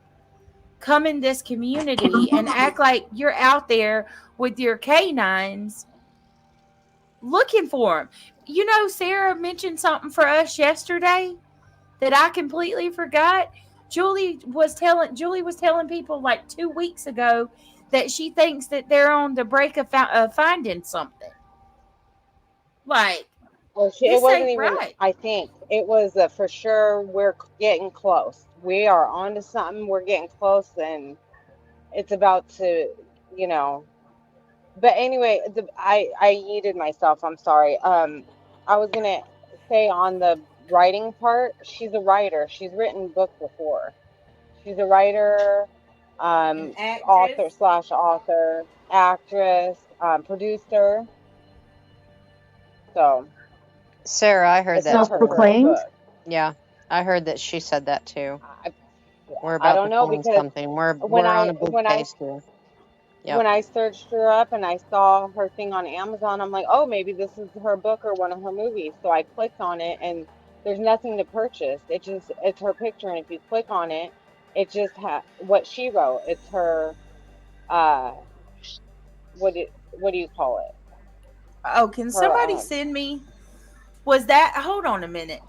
come in this community and act like you're out there with your canines looking for him. You know, Sarah mentioned something for us yesterday that I completely forgot. Julie was telling people like 2 weeks ago that she thinks that they're on the break of finding something. Like, well, it wasn't even right. I think it was for sure. We're getting close. We are onto something. We're getting close, and it's about to, you know. But anyway, I yeeted myself. I'm sorry. I was gonna say on the writing part, she's a writer. She's written books before. She's a writer, author, actress, producer. So, Sarah, I heard that. Self-proclaimed? Yeah, I heard that she said that too. We're I about don't to know find because something. We're on a big case here. Yep. When I searched her up and I saw her thing on Amazon, I'm like, oh, maybe this is her book or one of her movies. So I clicked on it, and there's nothing to purchase. It's her picture, and if you click on it, it just what she wrote. It's her, what do you call it? Oh, can somebody send me? Was that? Hold on a minute.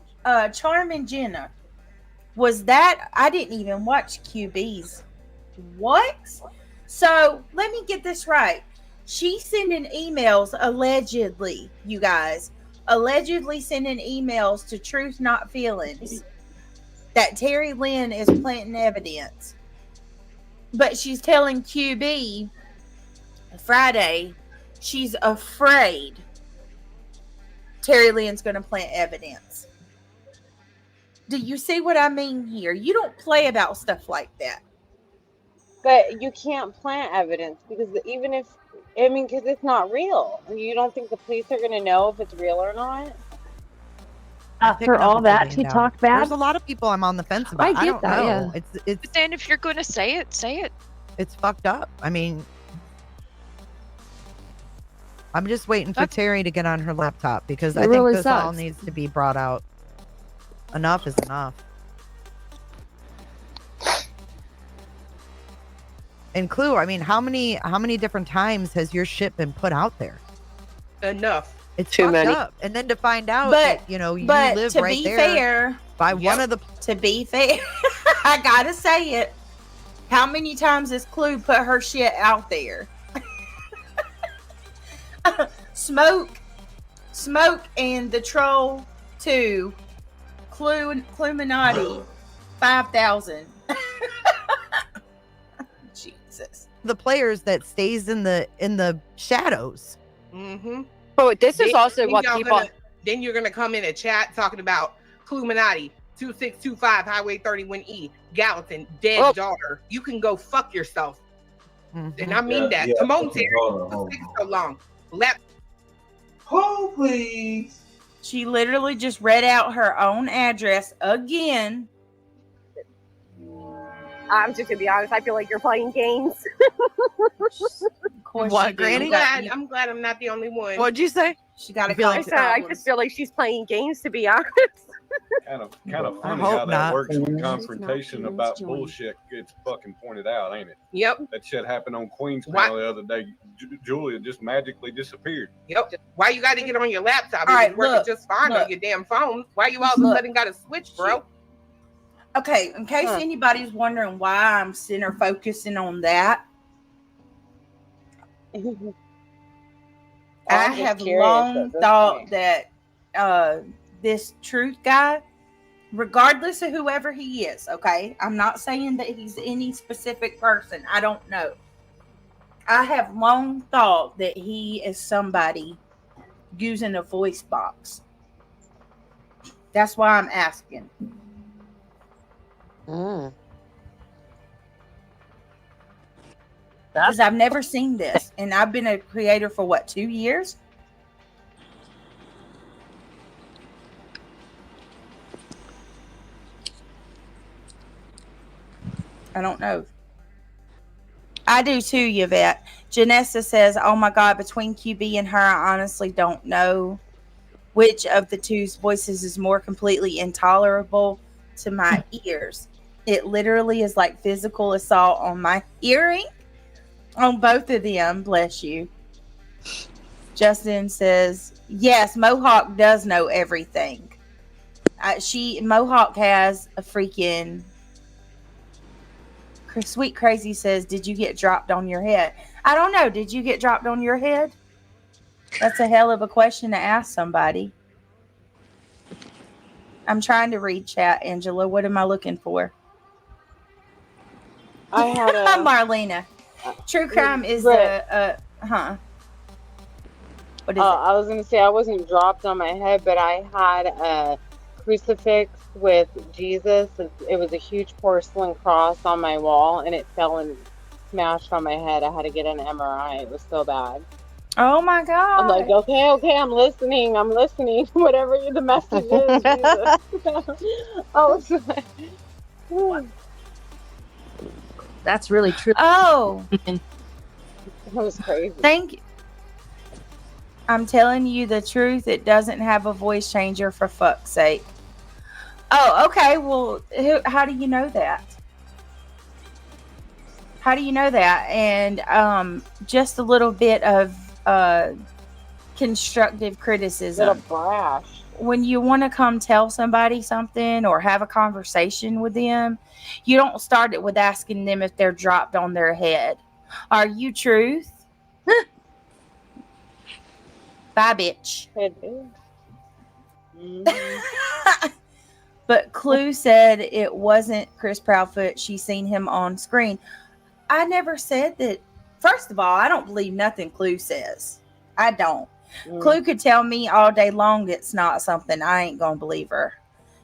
Charming Jenna. Was that? I didn't even watch QB's. What? So let me get this right. She's sending emails allegedly, you guys. Allegedly sending emails to Truth Not Feelings that Terry Lynn is planting evidence. But she's telling QB Friday she's afraid Terry Lynn's going to plant evidence. Do you see what I mean here? You don't play about stuff like that. But you can't plant evidence because because it's not real. You don't think the police are going to know if it's real or not? After all that, she talked bad. There's a lot of people I'm on the fence about. I get that, know. yeah. But then if you're going to say it, say it. It's fucked up. I mean, I'm just waiting for Terry to get on her laptop because I think this all needs to be brought out. Enough is enough. And Clue, I mean, how many different times has your shit been put out there? Enough. It's too many. Up. And then to find out that, you live right there. One of the. To be fair, I gotta say it. How many times has Clue put her shit out there? Smoke, and the Troll 2, Clueminati, 5,000. Jesus. The players that stays in the shadows. Mm-hmm. But this is also what people. Then you're gonna come in a chat talking about Clueminati 2625 Highway 31E Gallatin dead daughter. You can go fuck yourself. Mm-hmm. And I mean that. Come on, Terry. Don't take so long. Hold, please. She literally just read out her own address again. I'm just gonna be honest. I feel like you're playing games. What, Granny? I'm glad I'm not the only one. What'd you say? She got I just feel like she's playing games, to be honest. Kind of funny how that works with confrontation about bullshit gets fucking pointed out, ain't it? Yep. That shit happened on Queen's panel the other day. Julia just magically disappeared. Yep. Why you got to get on your laptop? All right, it's working just fine on your damn phone. Why you all of a sudden got to switch, bro? Okay, in case anybody's wondering why I'm center focusing on that. I have long thought that this truth guy, regardless of whoever he is, okay? I'm not saying that he's any specific person. I don't know. I have long thought that he is somebody using a voice box. That's why I'm asking. Because I've never seen this. And I've been a creator for what, 2 years? I don't know. I do too, Yvette. Janessa says, oh my God, between QB and her, I honestly don't know which of the two's voices is more completely intolerable to my ears. It literally is like physical assault on my hearing. On both of them, bless you. Justin says, yes, Mohawk does know everything. Mohawk has a freaking... Sweet Crazy says, did you get dropped on your head? I don't know. Did you get dropped on your head? That's a hell of a question to ask somebody. I'm trying to read chat, Angela. What am I looking for? I had a... Marlena. True crime is What is it? I was going to say I wasn't dropped on my head, but I had a crucifix with Jesus. It was a huge porcelain cross on my wall, and it fell and smashed on my head. I had to get an MRI. It was so bad. Oh my God. I'm like, okay, I'm listening. Whatever the message is, Jesus. I was like, That's really true. Oh. That was crazy. Thank you. I'm telling you the truth. It doesn't have a voice changer, for fuck's sake. Oh, okay. Well, how do you know that? How do you know that? And just a little bit of constructive criticism. Little brash. When you want to come tell somebody something or have a conversation with them, you don't start it with asking them if they're dropped on their head. Are you truth? Bye, bitch. But Clue said it wasn't Chris Proudfoot. She's seen him on screen. I never said that. First of all, I don't believe nothing Clue says. I don't. Clue could tell me all day long it's not something. I ain't gonna believe her.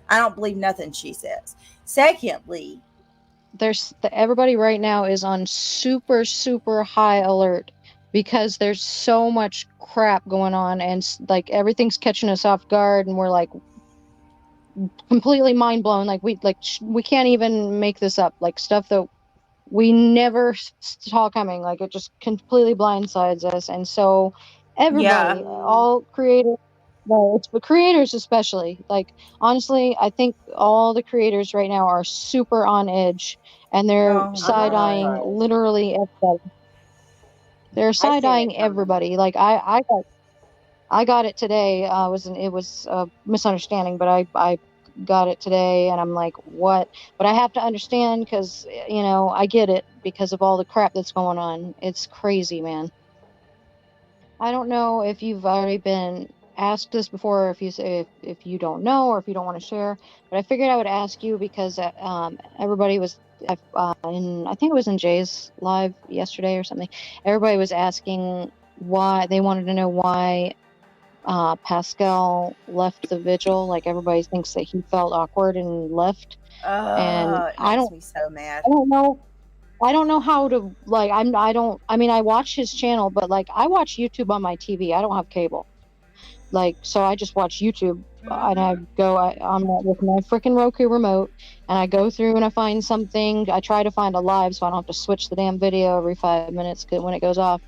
I don't believe nothing she says. Secondly, everybody right now is on super, super high alert because there's so much crap going on, and like everything's catching us off guard, and we're like completely mind blown. Like we can't even make this up. Like stuff that we never saw coming. Like it just completely blindsides us. And so everybody, all creators, well, it's the creators especially. Like honestly, I think all the creators right now are super on edge, and they're side-eyeing literally everybody. They're side-eyeing everybody. Like I got it today. It was a misunderstanding, but I got it today, and I'm like, what? But I have to understand because I get it because of all the crap that's going on. It's crazy, man. I don't know if you've already been asked this before, if you don't know or if you don't want to share, but I figured I would ask you because everybody was I think it was in Jay's live yesterday or something. Everybody was asking why. They wanted to know why Pascal left the vigil. Like everybody thinks that he felt awkward and left. And it makes me so mad. I don't know how to I watch his channel, but like I watch YouTube on my TV. I don't have cable. Like, so I just watch YouTube, and I'm with my freaking Roku remote, and I go through and I find something. I try to find a live so I don't have to switch the damn video every 5 minutes when it goes off.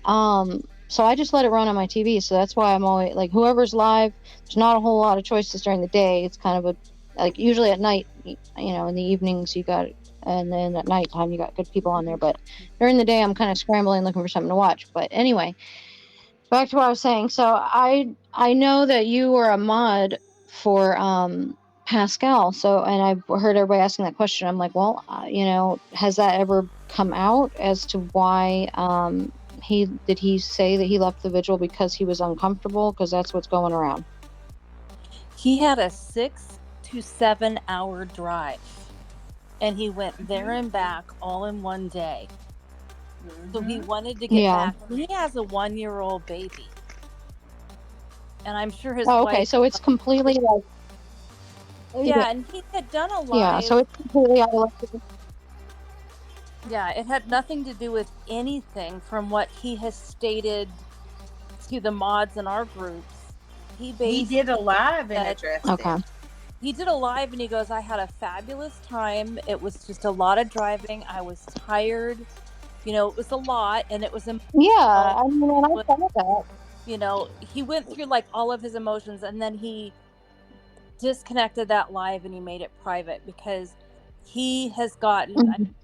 So I just let it run on my TV. So that's why I'm always like, whoever's live, there's not a whole lot of choices during the day. It's kind of usually at night, in the evenings you got, and then at nighttime you got good people on there. But during the day, I'm kind of scrambling, looking for something to watch. But anyway, back to what I was saying. So I know that you were a mod for Pascal. So, and I've heard everybody asking that question. I'm like, well, has that ever come out as to why did he say that he left the vigil because he was uncomfortable? Because that's what's going around. He had a 6 to 7 hour drive, and he went there and back all in one day. So he wanted to get back. He has a 1-year-old baby, and I'm sure his wife. Okay, so it's completely like. Yeah, and he had done a live. Yeah, so it's completely out of left. Yeah, it had nothing to do with anything from what he has stated to the mods in our groups. He did a live and addressed it. He did a live and he goes, I had a fabulous time. It was just a lot of driving. I was tired. You know, it was a lot, and it was Yeah, I mean, and I thought that. You know, he went through like all of his emotions, and then he disconnected that live and he made it private because he has gotten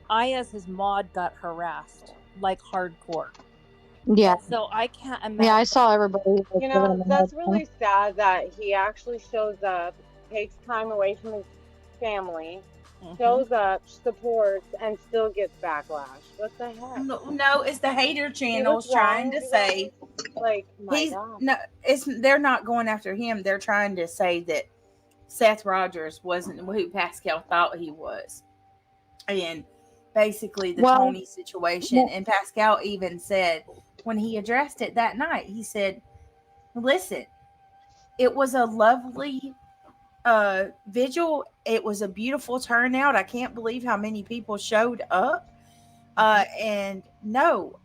I as his mod got harassed like hardcore. Yeah. So I can't imagine. Yeah, I saw everybody. You know, that's really sad that he actually shows up, takes time away from his family, shows up, supports, and still gets backlash. What the heck? No, it's the hater channels trying to say, like, they're not going after him. They're trying to say that Seth Rogers wasn't who Pascal thought he was, and basically the Tony situation. And Pascal even said when he addressed it that night, he said, "Listen, it was a lovely vigil. It was a beautiful turnout. I can't believe how many people showed up. And no,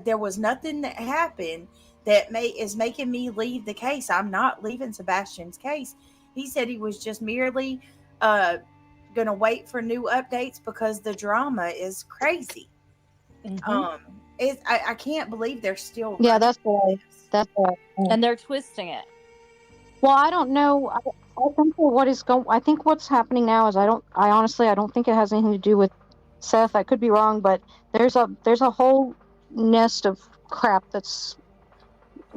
there was nothing that happened that is making me leave the case. I'm not leaving Sebastian's case." He said he was just merely going to wait for new updates because the drama is crazy. I can't believe they're still. Yeah, that's right. That's right. And they're twisting it. Well, I don't know. I think what is going. I think what's happening now is I honestly don't think it has anything to do with Seth. I could be wrong, but there's a whole nest of crap that's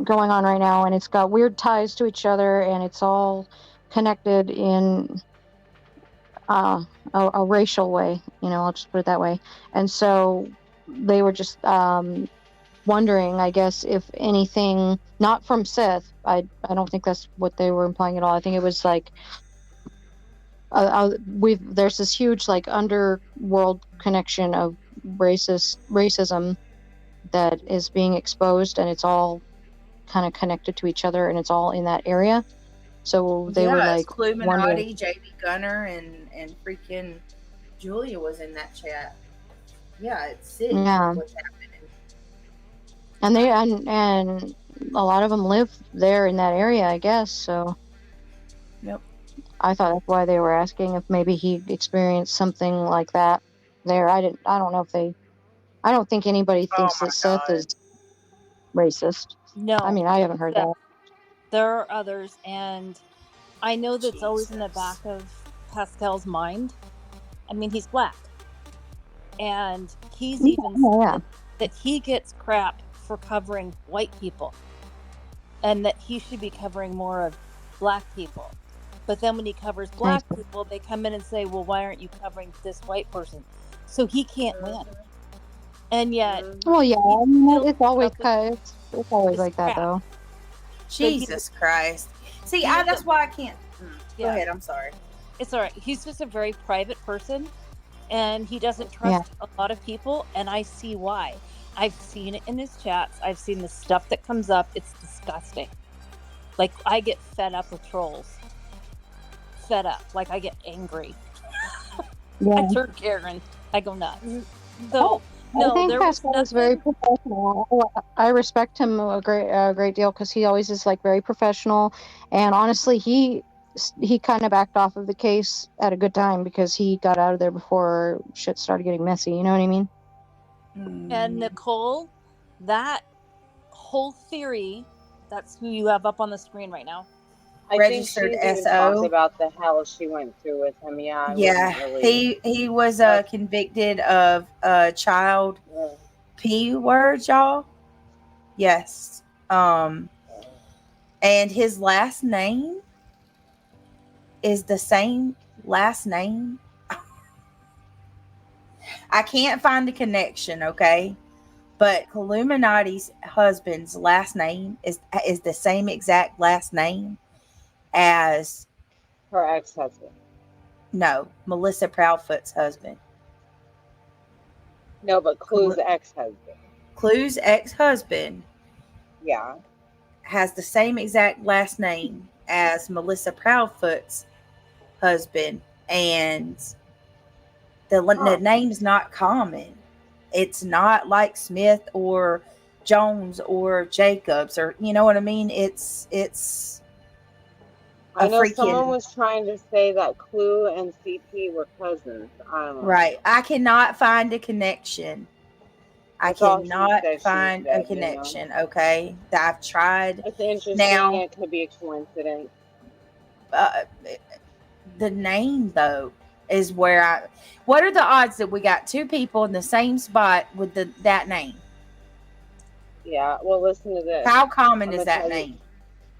going on right now, and it's got weird ties to each other, and it's all connected in a racial way. You know, I'll just put it that way. And so they were just wondering, I guess, if anything, not from Seth. I don't think that's what they were implying at all. I think it was like there's this huge like underworld connection of racism that is being exposed, and it's all kind of connected to each other, and it's all in that area. So they were like Clueminati, JB Gunner, and freaking Julia was in that chat. Yeah, it's sick. Yeah. What's happening. And they and a lot of them live there in that area, I guess. So, yep. I thought that's why they were asking if maybe he experienced something like that there. I don't know if they. I don't think anybody thinks that Seth is racist. No, I mean, I haven't heard that. There are others, and I know that's always in the back of Pascal's mind. I mean, he's black, and he's even said that he gets crap for covering white people, and that he should be covering more of black people. But then when he covers black people, they come in and say, well, why aren't you covering this white person? So he can't win. And yet, well, yeah, I mean, it's always like that, though. Jesus Christ! See, that's why I can't. Go ahead. I'm sorry. It's all right. He's just a very private person, and he doesn't trust a lot of people, and I see why. I've seen it in his chats. I've seen the stuff that comes up. It's disgusting. Like, I get fed up with trolls. Fed up. Like, I get angry. I turn Karen. I go nuts. So, I think Pascal is very professional. I respect him a great deal because he always is like very professional. And honestly, he kind of backed off of the case at a good time because he got out of there before shit started getting messy. You know what I mean? And Nicole, that whole theory, that's who you have up on the screen right now. I Registered think she even SO. talked about the hell she went through with him. He was convicted of child P word, y'all. Yes. And his last name is the same last name. I can't find the connection, okay? But Clueminati's husband's last name is the same exact last name as her ex-husband. No, Melissa Proudfoot's husband. No, but Clue's ex-husband. Clue's ex-husband. Yeah. Has the same exact last name as Melissa Proudfoot's husband, and the name's not common. It's not like Smith or Jones or Jacobs, or you know what I mean. It's I know someone was trying to say that Clue and CP were cousins. I don't know. Right. I cannot find a connection. I cannot find a connection. You know? Okay, I've tried. It's interesting. Now, it could be a coincidence. The name, though, is where what are the odds that we got two people in the same spot with that name? Yeah, well, listen to this. How common is that name?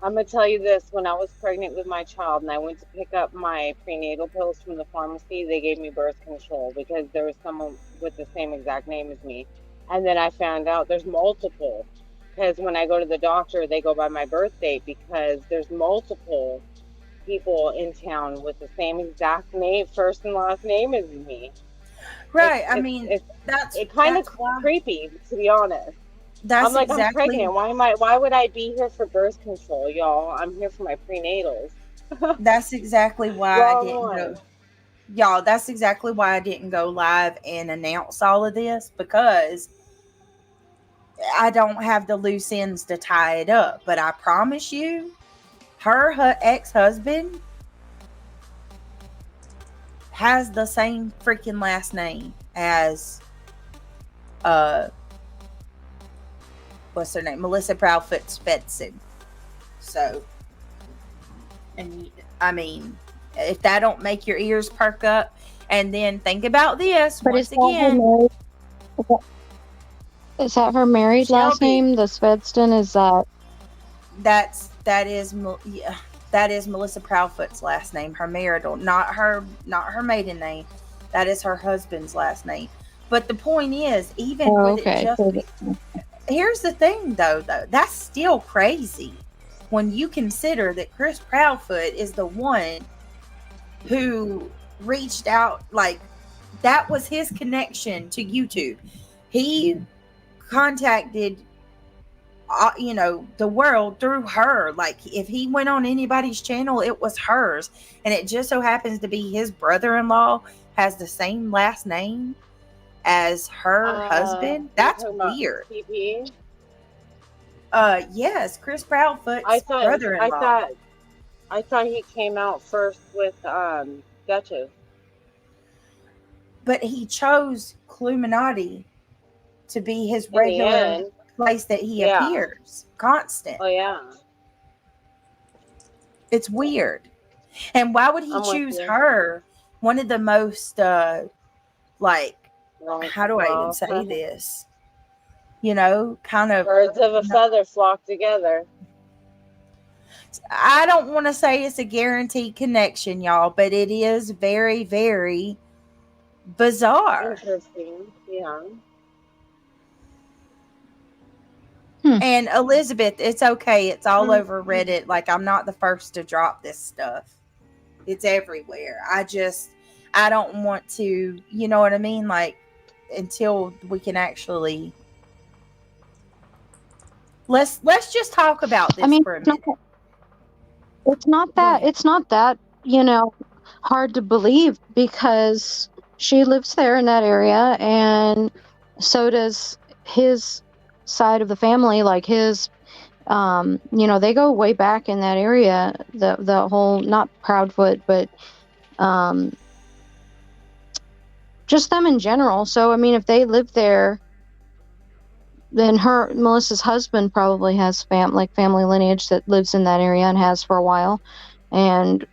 I'm going to tell you this. When I was pregnant with my child and I went to pick up my prenatal pills from the pharmacy, they gave me birth control because there was someone with the same exact name as me. And then I found out there's multiple. Because when I go to the doctor, they go by my birth date because there's multiple people in town with the same exact name, first and last name as me. Right. It's kind of creepy, to be honest. I'm like, I'm pregnant. Why would I be here for birth control, y'all? I'm here for my prenatals. That's exactly why I didn't go. Y'all, that's exactly why I didn't go live and announce all of this, because I don't have the loose ends to tie it up. But I promise you, her ex-husband has the same freaking last name as what's her name? Melissa Proudfoot Svensson. So, and I mean, if that don't make your ears perk up, and then think about this once again. Is that her married last name? The Svensson, is that is Melissa Proudfoot's last name, her marital, not her maiden name. That is her husband's last name. But the point is, even with it just here's the thing though, that's still crazy when you consider that Chris Proudfoot is the one who reached out, like that was his connection to YouTube. He contacted the world through her. Like if he went on anybody's channel, it was hers, and it just so happens to be his brother-in-law has the same last name as her husband. That's weird. CP? Yes, Chris Proudfoot's brother-in-law. I thought he came out first with Duchess. But he chose Clueminati to be his regular place that he appears constant. Oh yeah. It's weird. And why would he choose her? One of the most how do I even say this? Kind of birds of a feather flock together. I don't want to say it's a guaranteed connection, y'all, but it is very, very bizarre. Interesting. Yeah. And Elizabeth, it's okay. It's all over Reddit. Like, I'm not the first to drop this stuff. It's everywhere. I don't want to, you know what I mean? Like, until we can actually let's just talk about this for a minute. It's not that hard to believe, because she lives there in that area, and so does his side of the family. Like his they go way back in that area, the whole, not Proudfoot, but just them in general. So I mean, if they live there, then Melissa's husband probably has family lineage that lives in that area and has for a while, and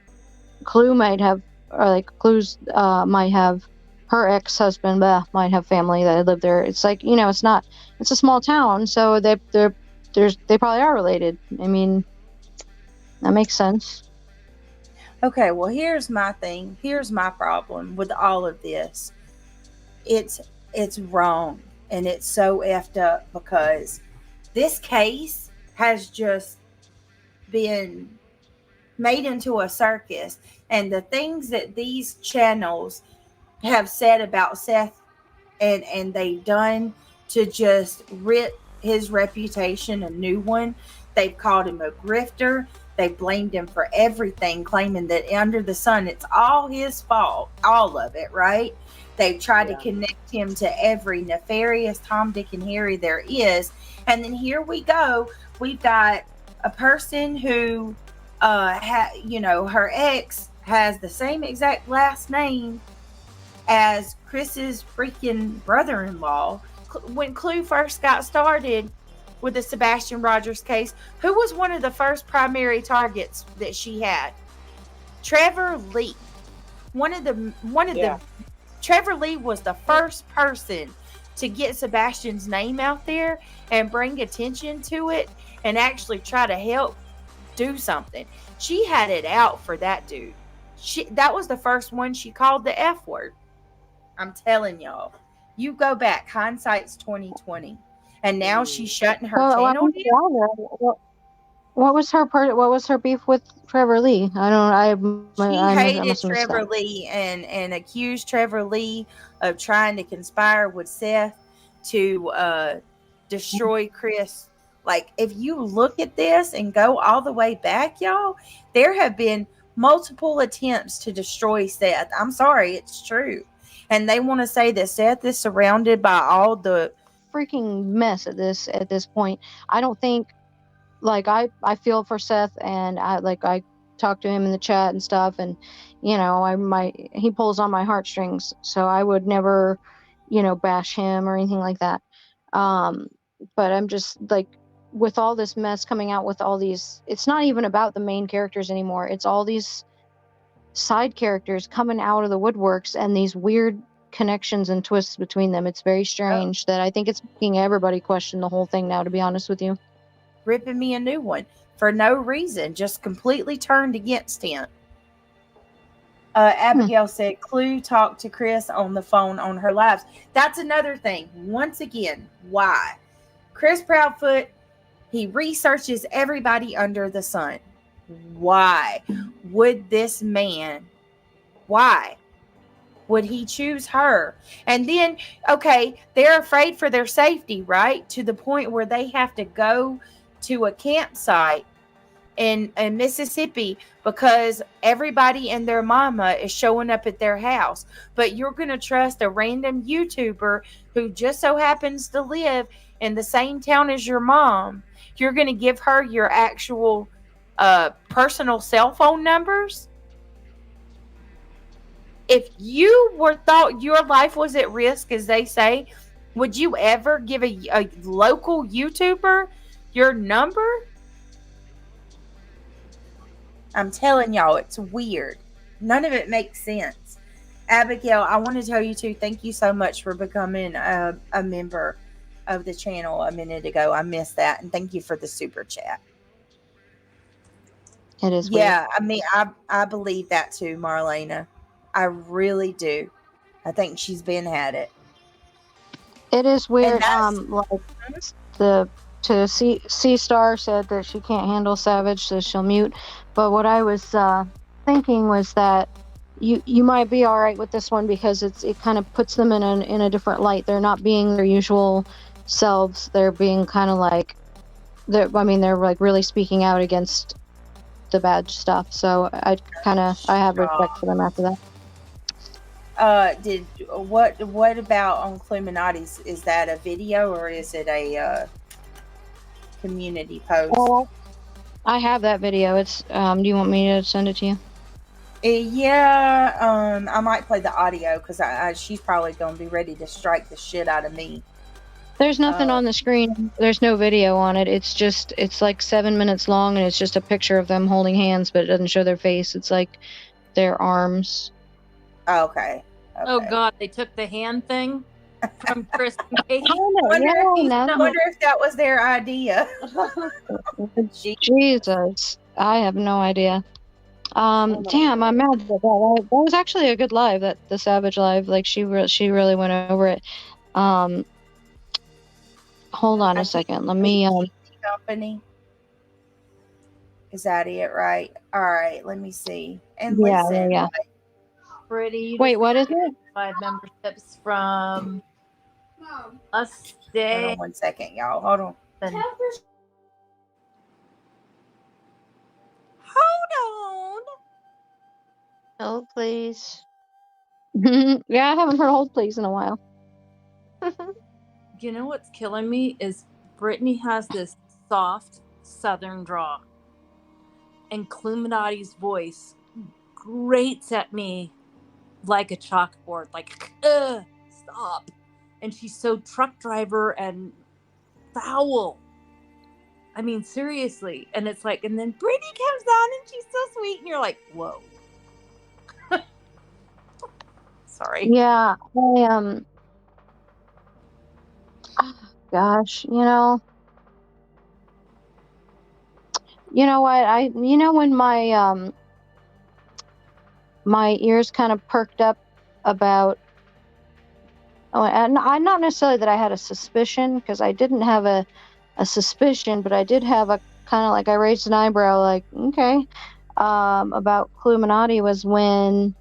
Clue might have, might have her ex-husband might have family that live there. It's like, it's a small town, so they probably are related. I mean, that makes sense. Okay, well, here's my thing. Here's my problem with all of this. It's wrong. and it's so effed up because this case has just been made into a circus, and the things that these channels have said about Seth and they've done to just rip his reputation a new one. They've called him a grifter. They blamed him for everything, claiming that under the sun it's all his fault, all of it, right? They've tried to connect him to every nefarious Tom, Dick, and Harry there is. And then here we go. We've got a person who, her ex has the same exact last name as Chris's freaking brother-in-law. When Clue first got started with the Sebastian Rogers case, who was one of the first primary targets that she had? Trevor Lee. Trevor Lee was the first person to get Sebastian's name out there and bring attention to it and actually try to help do something. She had it out for that dude. That was the first one she called the F word. I'm telling y'all. You go back, hindsight's 2020, and now she's shutting her channel down. What was her beef with Trevor Lee? She hated Trevor Lee and accused Trevor Lee of trying to conspire with Seth to destroy Chris. Like, if you look at this and go all the way back, y'all, there have been multiple attempts to destroy Seth. I'm sorry, it's true. And they want to say that Seth is surrounded by all the freaking mess at this point. I don't think, like, I feel for Seth, and I talk to him in the chat and stuff, and he pulls on my heartstrings, so I would never bash him or anything like that. But I'm just like, with all this mess coming out, with all these, it's not even about the main characters anymore. It's all these side characters coming out of the woodworks and these weird connections and twists between them. It's very strange that I think it's making everybody question the whole thing now, to be honest with you. Ripping me a new one for no reason, just completely turned against him. Abigail said Clue talked to Chris on the phone on her lives. That's another thing. Once again, why? Chris Proudfoot, he researches everybody under the sun. Why would this man, why would he choose her? And then, okay, they're afraid for their safety, right? To the point where they have to go to a campsite in Mississippi because everybody and their mama is showing up at their house. But you're going to trust a random YouTuber who just so happens to live in the same town as your mom. You're going to give her your actual personal cell phone numbers? If you thought your life was at risk, as they say, would you ever give a local YouTuber your number? I'm telling y'all, it's weird. None of it makes sense. Abigail, I want to tell you too, thank you so much for becoming a member of the channel a minute ago. I missed that. And thank you for the super chat. It is weird. Yeah, I mean, I believe that too, Marlena. I really do. I think she's been had it. It is weird. C Star said that she can't handle Savage, so she'll mute. But what I was thinking was that you might be all right with this one because it kind of puts them in a different light. They're not being their usual selves. They're being kind of like they're like really speaking out against the bad stuff. So I have respect for them after that. What about on Clueminati? Is that a video or is it a community post? I have that video. It's do you want me to send it to you? Yeah, I might play the audio because she's probably gonna be ready to strike the shit out of me. There's nothing on the screen. There's no video on it. It's like 7 minutes long, and it's just a picture of them holding hands, but it doesn't show their face. It's like their arms. Okay. Oh God, they took the hand thing from Chris and Kate. Wonder if that was their idea. Jesus, I have no idea. Damn, I'm mad about that. That was actually a good live, the Savage live. Like she really went over it. hold on a second. Let me company. Is that it, right? All right, let me see. And yeah, listen, yeah. Pretty. You Wait, just what is it? 5 memberships from us hold today. on 1 second, y'all. Hold on. Hold on. Hold, please. Yeah, I haven't heard "Hold Please" in a while. You know what's killing me is Brittany has this soft southern draw, and Clueminati's voice grates at me like a chalkboard, like, stop. And she's so truck driver and foul. I mean, seriously. And it's like, and then Brittany comes on and she's so sweet, and you're like, whoa. Sorry. Yeah, gosh, you know what? When my ears kind of perked up about, and I not necessarily that I had a suspicion, because I didn't have a suspicion, but I did have a kind of like, I raised an eyebrow, like, okay, about Clueminati, was when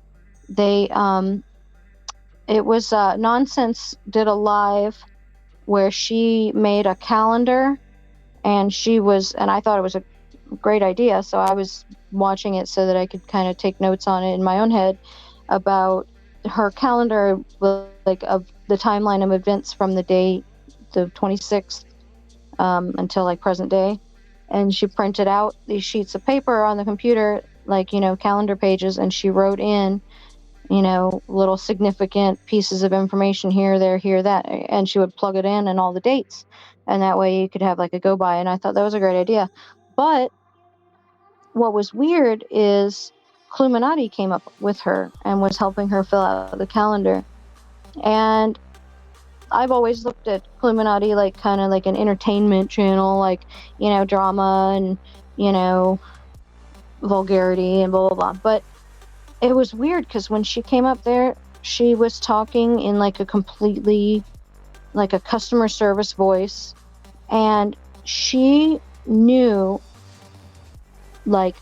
they it was Nonsense did a live where she made a calendar, and I thought it was a great idea, so I was watching it so that I could kind of take notes on it in my own head about her calendar, like, of the timeline of events from the day, the 26th, until like present day. And she printed out these sheets of paper on the computer, like, calendar pages, and she wrote in, little significant pieces of information here, there, here, that, and she would plug it in and all the dates, and that way you could have like a go by. And I thought that was a great idea. But what was weird is Clueminati came up with her and was helping her fill out the calendar. And I've always looked at Clueminati like kind of like an entertainment channel, like, drama and, vulgarity and blah, blah, blah. But it was weird because when she came up there, she was talking in like a completely, like a customer service voice. And she knew, like,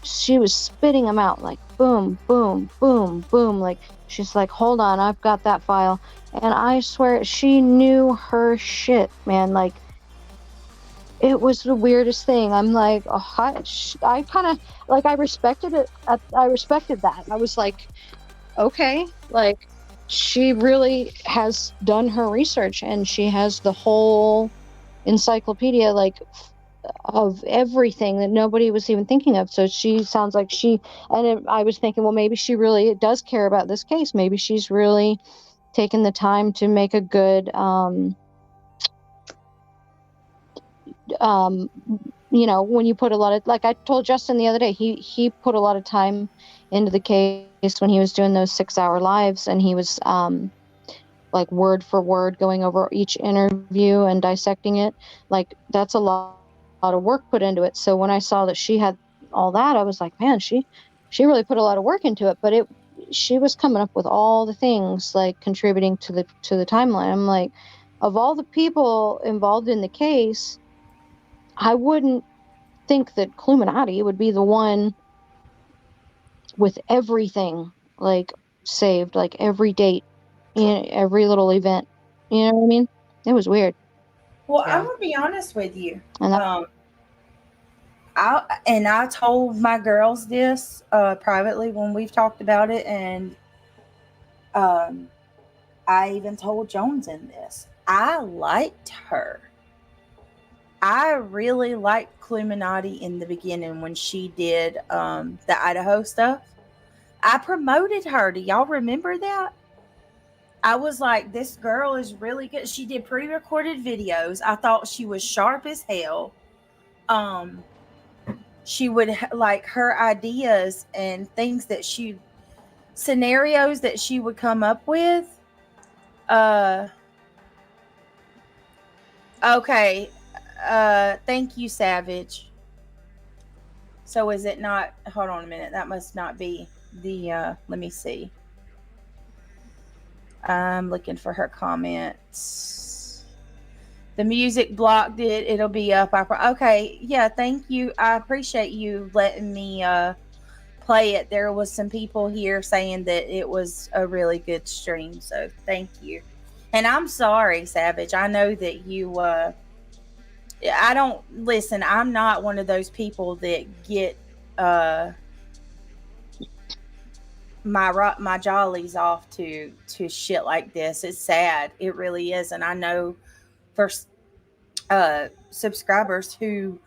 she was spitting them out, like, boom, boom, boom, boom. Like, she's like, hold on, I've got that file. And I swear, she knew her shit, man. Like, it was the weirdest thing. I'm like, oh, I kind of, like, I respected it. I respected that. I was like, okay, like, she really has done her research, and she has the whole encyclopedia, like, of everything that nobody was even thinking of. So she sounds like I was thinking, well, maybe she really does care about this case. Maybe she's really taken the time to make a good, when you put a lot of, like I told Justin the other day, he put a lot of time into the case when he was doing those 6-hour lives, and he was, like, word for word going over each interview and dissecting it. Like, that's a lot of work put into it. So when I saw that she had all that, I was like, man, she really put a lot of work into it. But she was coming up with all the things, like, contributing to the timeline. I'm like, of all the people involved in the case, I wouldn't think that Clueminati would be the one with everything, like, saved, like every date, every little event. You know what I mean? It was weird. Well, I'm gonna be honest with you. And I told my girls this privately when we've talked about it, and I even told Jones in this. I liked her. I really liked Clueminati in the beginning when she did the Idaho stuff. I promoted her. Do y'all remember that? I was like, this girl is really good. She did pre-recorded videos. I thought she was sharp as hell. She would like her ideas and things that scenarios that she would come up with. Okay. Thank you, Savage. So is it not, hold on a minute. That must not be the, let me see. I'm looking for her comments. The music blocked it. It'll be up. Okay. Yeah. Thank you. I appreciate you letting me play it. There was some people here saying that it was a really good stream. So thank you. And I'm sorry, Savage. I know that you, I don't listen. I'm not one of those people that get, my jollies off to shit like this. It's sad. It really is. And I know for subscribers who,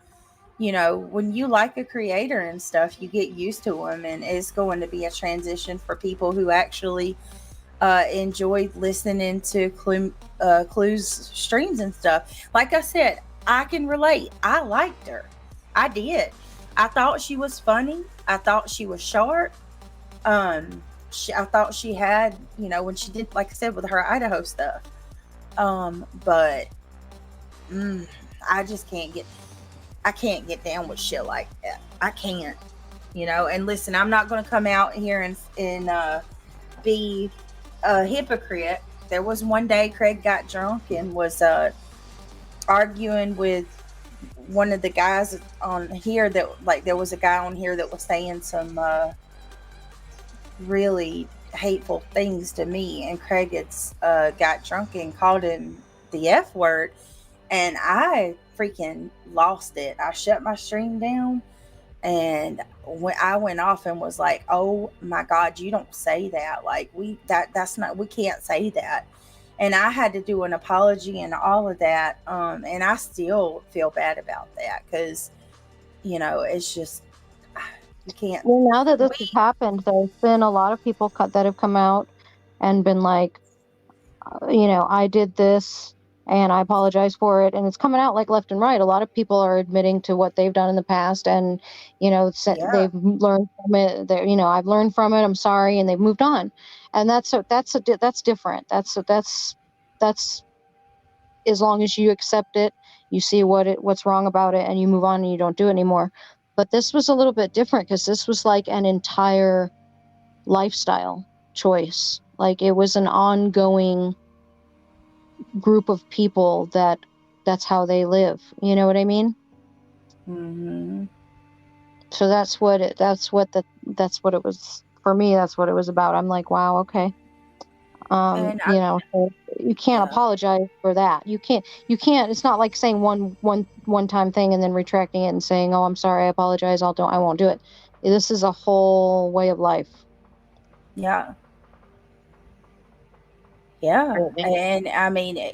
you know, when you like a creator and stuff, you get used to them, and it's going to be a transition for people who actually enjoyed listening to Clue's streams and stuff. Like I said, I can relate. I liked her. I did. I thought she was funny. I thought she was sharp. I thought she had, you know, when she did, like I said, with her Idaho stuff. But I just can't get down with shit like that. I can't, you know. And listen, I'm not going to come out here and be a hypocrite. There was one day Craig got drunk and was arguing with one of the guys on here that, like, there was a guy on here that was saying some really hateful things to me, and Craig got drunk and called him the F word, and I freaking lost it. I shut my stream down, and when I went off and was like, "Oh my God, you don't say that! Like we can't say that." And I had to do an apology and all of that, and I still feel bad about that because, you know, it's just you can't. Well, now that this has happened, there's been a lot of people that have come out and been like, you know, I did this and I apologize for it, and it's coming out like left and right. A lot of people are admitting to what they've done in the past, and, you know, they've learned from it. You know, I've learned from it. I'm sorry, and they've moved on, and that's different. That's as long as you accept it, you see what's wrong about it, and you move on and you don't do it anymore. But this was a little bit different because this was like an entire lifestyle choice. Like, it was an ongoing group of people that's how they live. You know what I mean? Mm-hmm. So that's what it was for me. That's what it was about. I'm like, wow, okay. You know, so you can't apologize for that. You can't. It's not like saying one time thing and then retracting it and saying, "Oh, I'm sorry, I apologize. I won't do it." This is a whole way of life. Yeah. Yeah. And I mean,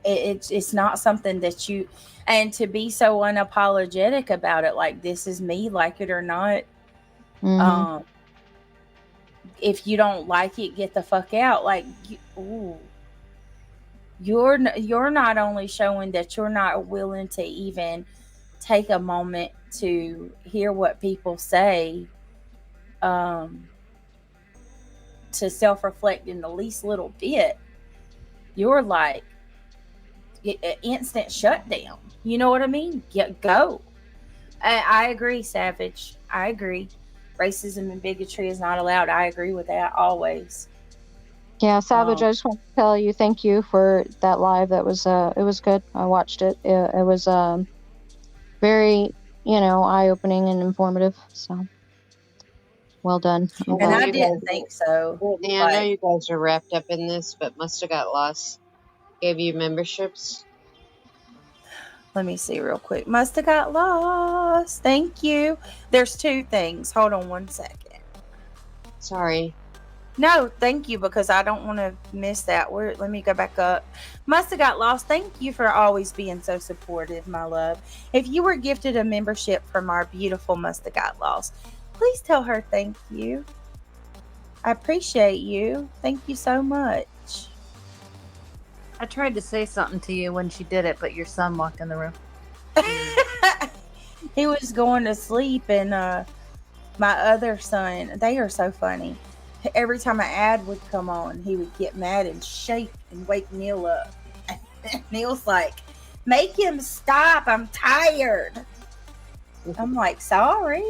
it's not something that you, and to be so unapologetic about it, like, this is me, like it or not. Mm-hmm. If you don't like it, get the fuck out. Like, you're not only showing that you're not willing to even take a moment to hear what people say, to self-reflect in the least little bit. You're like instant shutdown. You know what I mean? Go. I agree, Savage. I agree. Racism and bigotry is not allowed. I agree with that always. Yeah, Savage, I just want to tell you thank you for that live. That was it was good. I watched it. It was very, you know, eye-opening and informative. So well done. And I didn't think so. Brittney, I know you guys are wrapped up in this, but Must Have Got Lost gave you memberships. Let me see real quick. Must Have Got Lost. Thank you. There's two things. Hold on one second. Sorry. No, thank you, because I don't want to miss that. Let me go back up. Must Have Got Lost. Thank you for always being so supportive, my love. If you were gifted a membership from our beautiful Must Have Got Lost, please tell her thank you. I appreciate you. Thank you so much. I tried to say something to you when she did it, but your son walked in the room. He was going to sleep, and my other son, they are so funny. Every time an ad would come on, he would get mad and shake and wake Neil up. Neil's like, make him stop. I'm tired. I'm like, sorry.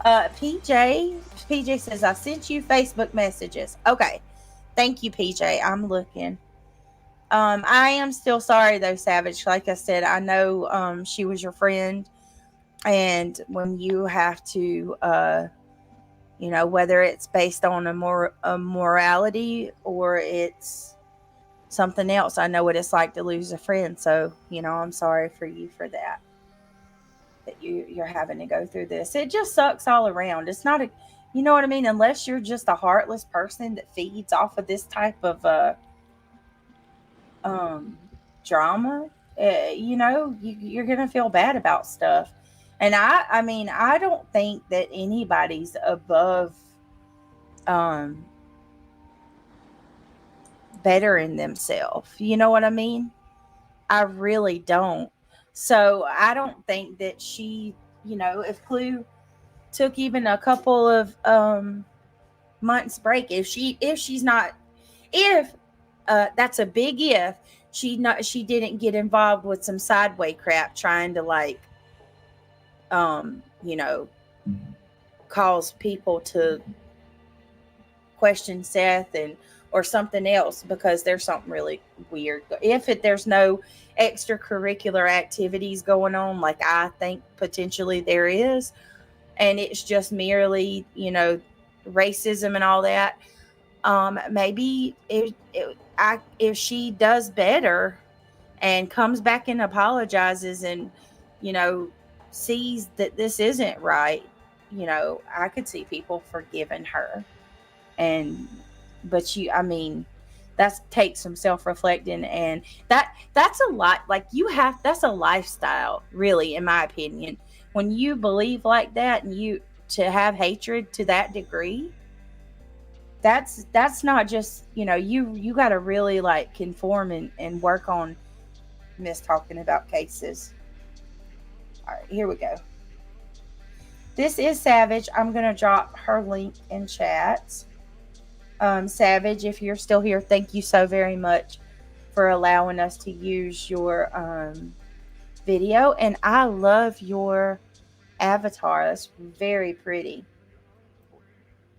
PJ says, I sent you Facebook messages. Okay. Thank you, PJ. I'm looking. I am still sorry though, Savage. Like I said, I know she was your friend, and when you have to, whether it's based on a morality or it's something else, I know what it's like to lose a friend. So, I'm sorry for you for that. That you're having to go through this. It just sucks all around. It's not you know what I mean? Unless you're just a heartless person that feeds off of this type of drama, you're gonna feel bad about stuff. And I mean, I don't think that anybody's above bettering themselves. You know what I mean? I really don't. So I don't think that she, if Clue took even a couple of months break, if that's a big if, she didn't get involved with some sideway crap trying to cause people to question Seth or something else, because there's something really weird. There's no extracurricular activities going on, like I think potentially there is, and it's just merely, racism and all that. Maybe if she does better and comes back and apologizes and, sees that this isn't right, I could see people forgiving her. But that takes some self-reflecting, and that's a lot. That's a lifestyle, really, in my opinion. When you believe like that, and to have hatred to that degree, that's not just, you got to really conform and work on talking about cases. All right, here we go. This is Savage. I'm going to drop her link in chat. Savage, if you're still here, thank you so very much for allowing us to use your video. And I love your avatar. That's very pretty.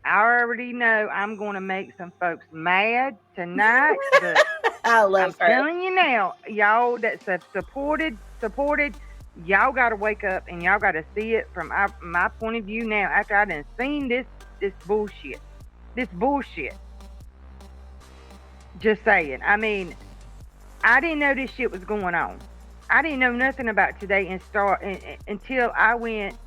I already know I'm going to make some folks mad tonight, but I'm telling you now, y'all that supported, y'all got to wake up and y'all got to see it from my point of view now, after I done seen this bullshit. This bullshit. Just saying. I mean, I didn't know this shit was going on. I didn't know nothing about today until I went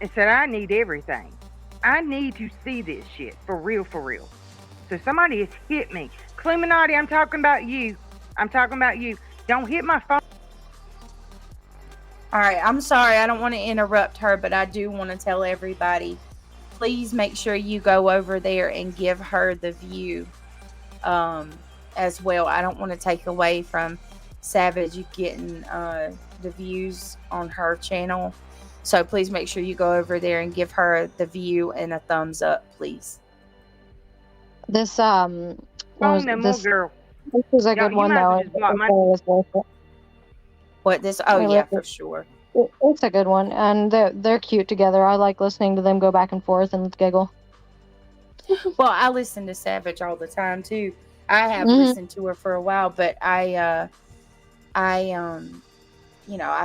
and said, I need everything. I need to see this shit for real, for real. So somebody has hit me. Clueminati, I'm talking about you. Don't hit my phone. All right, I'm sorry. I don't want to interrupt her, but I do want to tell everybody, please make sure you go over there and give her the view as well. I don't want to take away from Savage getting the views on her channel. So please make sure you go over there and give her the view and a thumbs up, please. This girl. this is a good one though. What this? Oh yeah, for sure. It's a good one, and they're cute together. I like listening to them go back and forth and giggle. Well, I listen to Savage all the time too. I have listened to her for a while, but I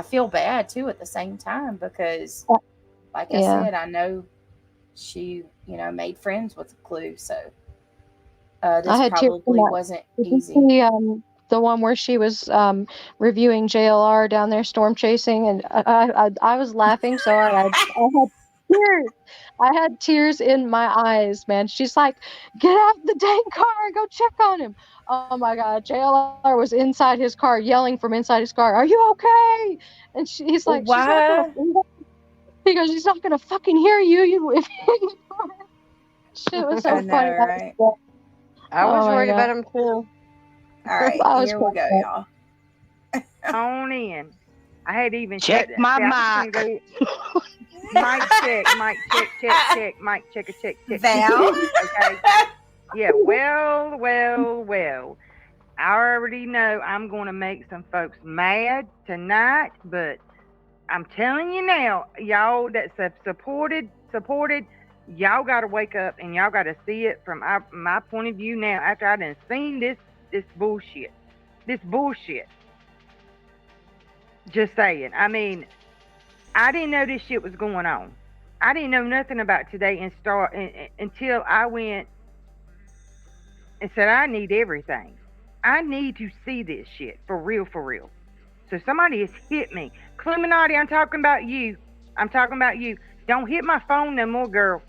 feel bad too at the same time, because like I said, I know she, made friends with Clue, so this probably wasn't easy. The one where she was reviewing JLR down there storm chasing, and I was laughing so hard. I had tears. I had tears in my eyes, man. She's like, "Get out the dang car and go check on him." Oh my God, JLR was inside his car, yelling from inside his car, "Are you okay?" And he's like, "Why?" He goes, "He's not gonna fucking hear you." Shit was so funny. Right? I was worried about him too. All right, here we go, y'all. On in. I had even check my mic. Mic check, mic check. Val. Okay. Yeah, well. I already know I'm going to make some folks mad tonight, but I'm telling you now, y'all that supported, y'all got to wake up and y'all got to see it from my point of view now, after I done seen this this bullshit. This bullshit. Just saying. I mean, I didn't know this shit was going on. I didn't know nothing about today until I went and said, I need everything. I need to see this shit for real, for real. So somebody has hit me. Clueminati, I'm talking about you. I'm talking about you. Don't hit my phone no more, girl.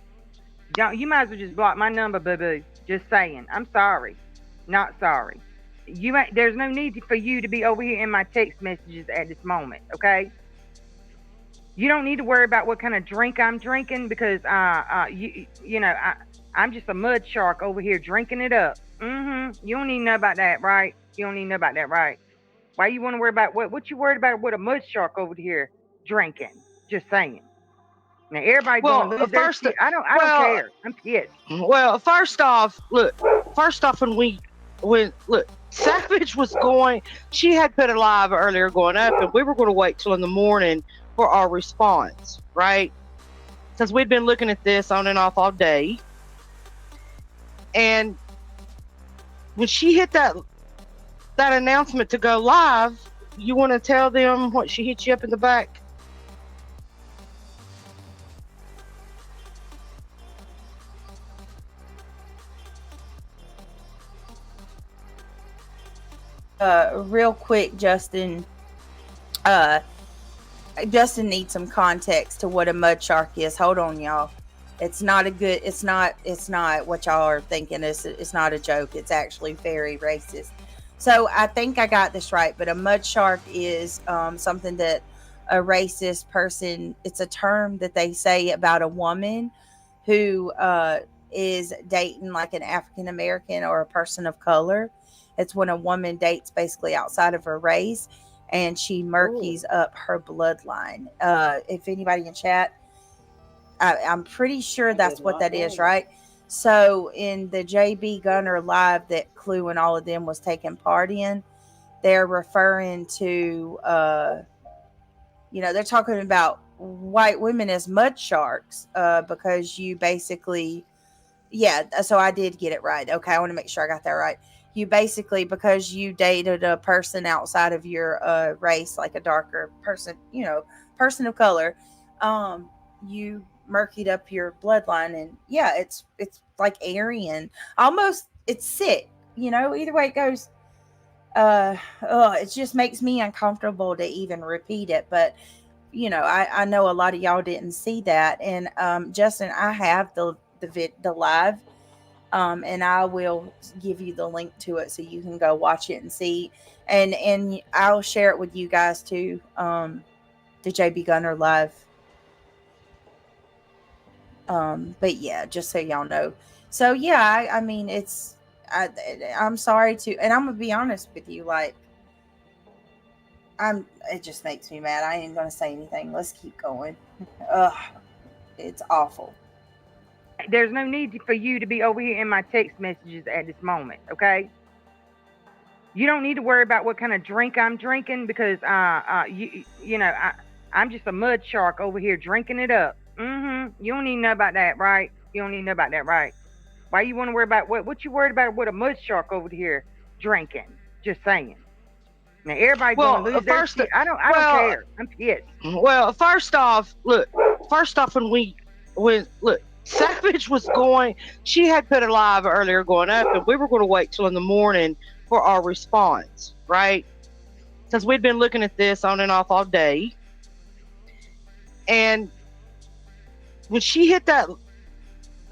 Don't. You might as well just block my number, boo-boo. Just saying. I'm sorry. Not sorry. There's no need for you to be over here in my text messages at this moment, okay? You don't need to worry about what kind of drink I'm drinking because I'm just a mud shark over here drinking it up. You don't need to know about that, right? You don't need to know about that, right? Why you want to worry about what you worried about with a mud shark over here drinking? Just saying. Now everybody going to lose their shit. I don't care. I'm pissed. Well, first off, when Savage was going, she had put a live earlier going up, and we were going to wait till in the morning for our response, right? Because we'd been looking at this on and off all day. And when she hit that announcement to go live, you want to tell them what she hit you up in the back? Real quick, Justin. Justin needs some context to what a mud shark is. Hold on, y'all. It's not what y'all are thinking. It's not a joke. It's actually very racist. So I think I got this right, but a mud shark is something that a racist person, it's a term that they say about a woman who is dating like an African American or a person of color. It's when a woman dates basically outside of her race and she murkies up her bloodline. If anybody in chat, I'm pretty sure that's what that is, right? So in the JB Gunner live that Clue and all of them was taking part in, they're referring to, they're talking about white women as mud sharks because you basically, so I did get it right. Okay, I want to make sure I got that right. You basically, because you dated a person outside of your race, like a darker person, person of color, you murkied up your bloodline, and it's like Aryan, almost. It's sick, either way it goes. It just makes me uncomfortable to even repeat it, but I know a lot of y'all didn't see that, and Justin, I have the live. And I will give you the link to it so you can go watch it and see. And I'll share it with you guys too. The JB Gunner live. But yeah, just so y'all know. So yeah, I mean, I'm sorry and I'm gonna be honest with you, like, it just makes me mad. I ain't gonna say anything. Let's keep going. It's awful. There's no need for you to be over here in my text messages at this moment, okay? You don't need to worry about what kind of drink I'm drinking because, I'm just a mud shark over here drinking it up. You don't need to know about that, right? You don't need to know about that, right? Why you want to worry about what you worried about with a mud shark over here drinking? Just saying. Now everybody going to lose their shit. I don't care. I'm pissed. Well, first off, when Savage was going, she had put a live earlier going up, and we were going to wait till in the morning for our response, right? Because we'd been looking at this on and off all day. And when she hit that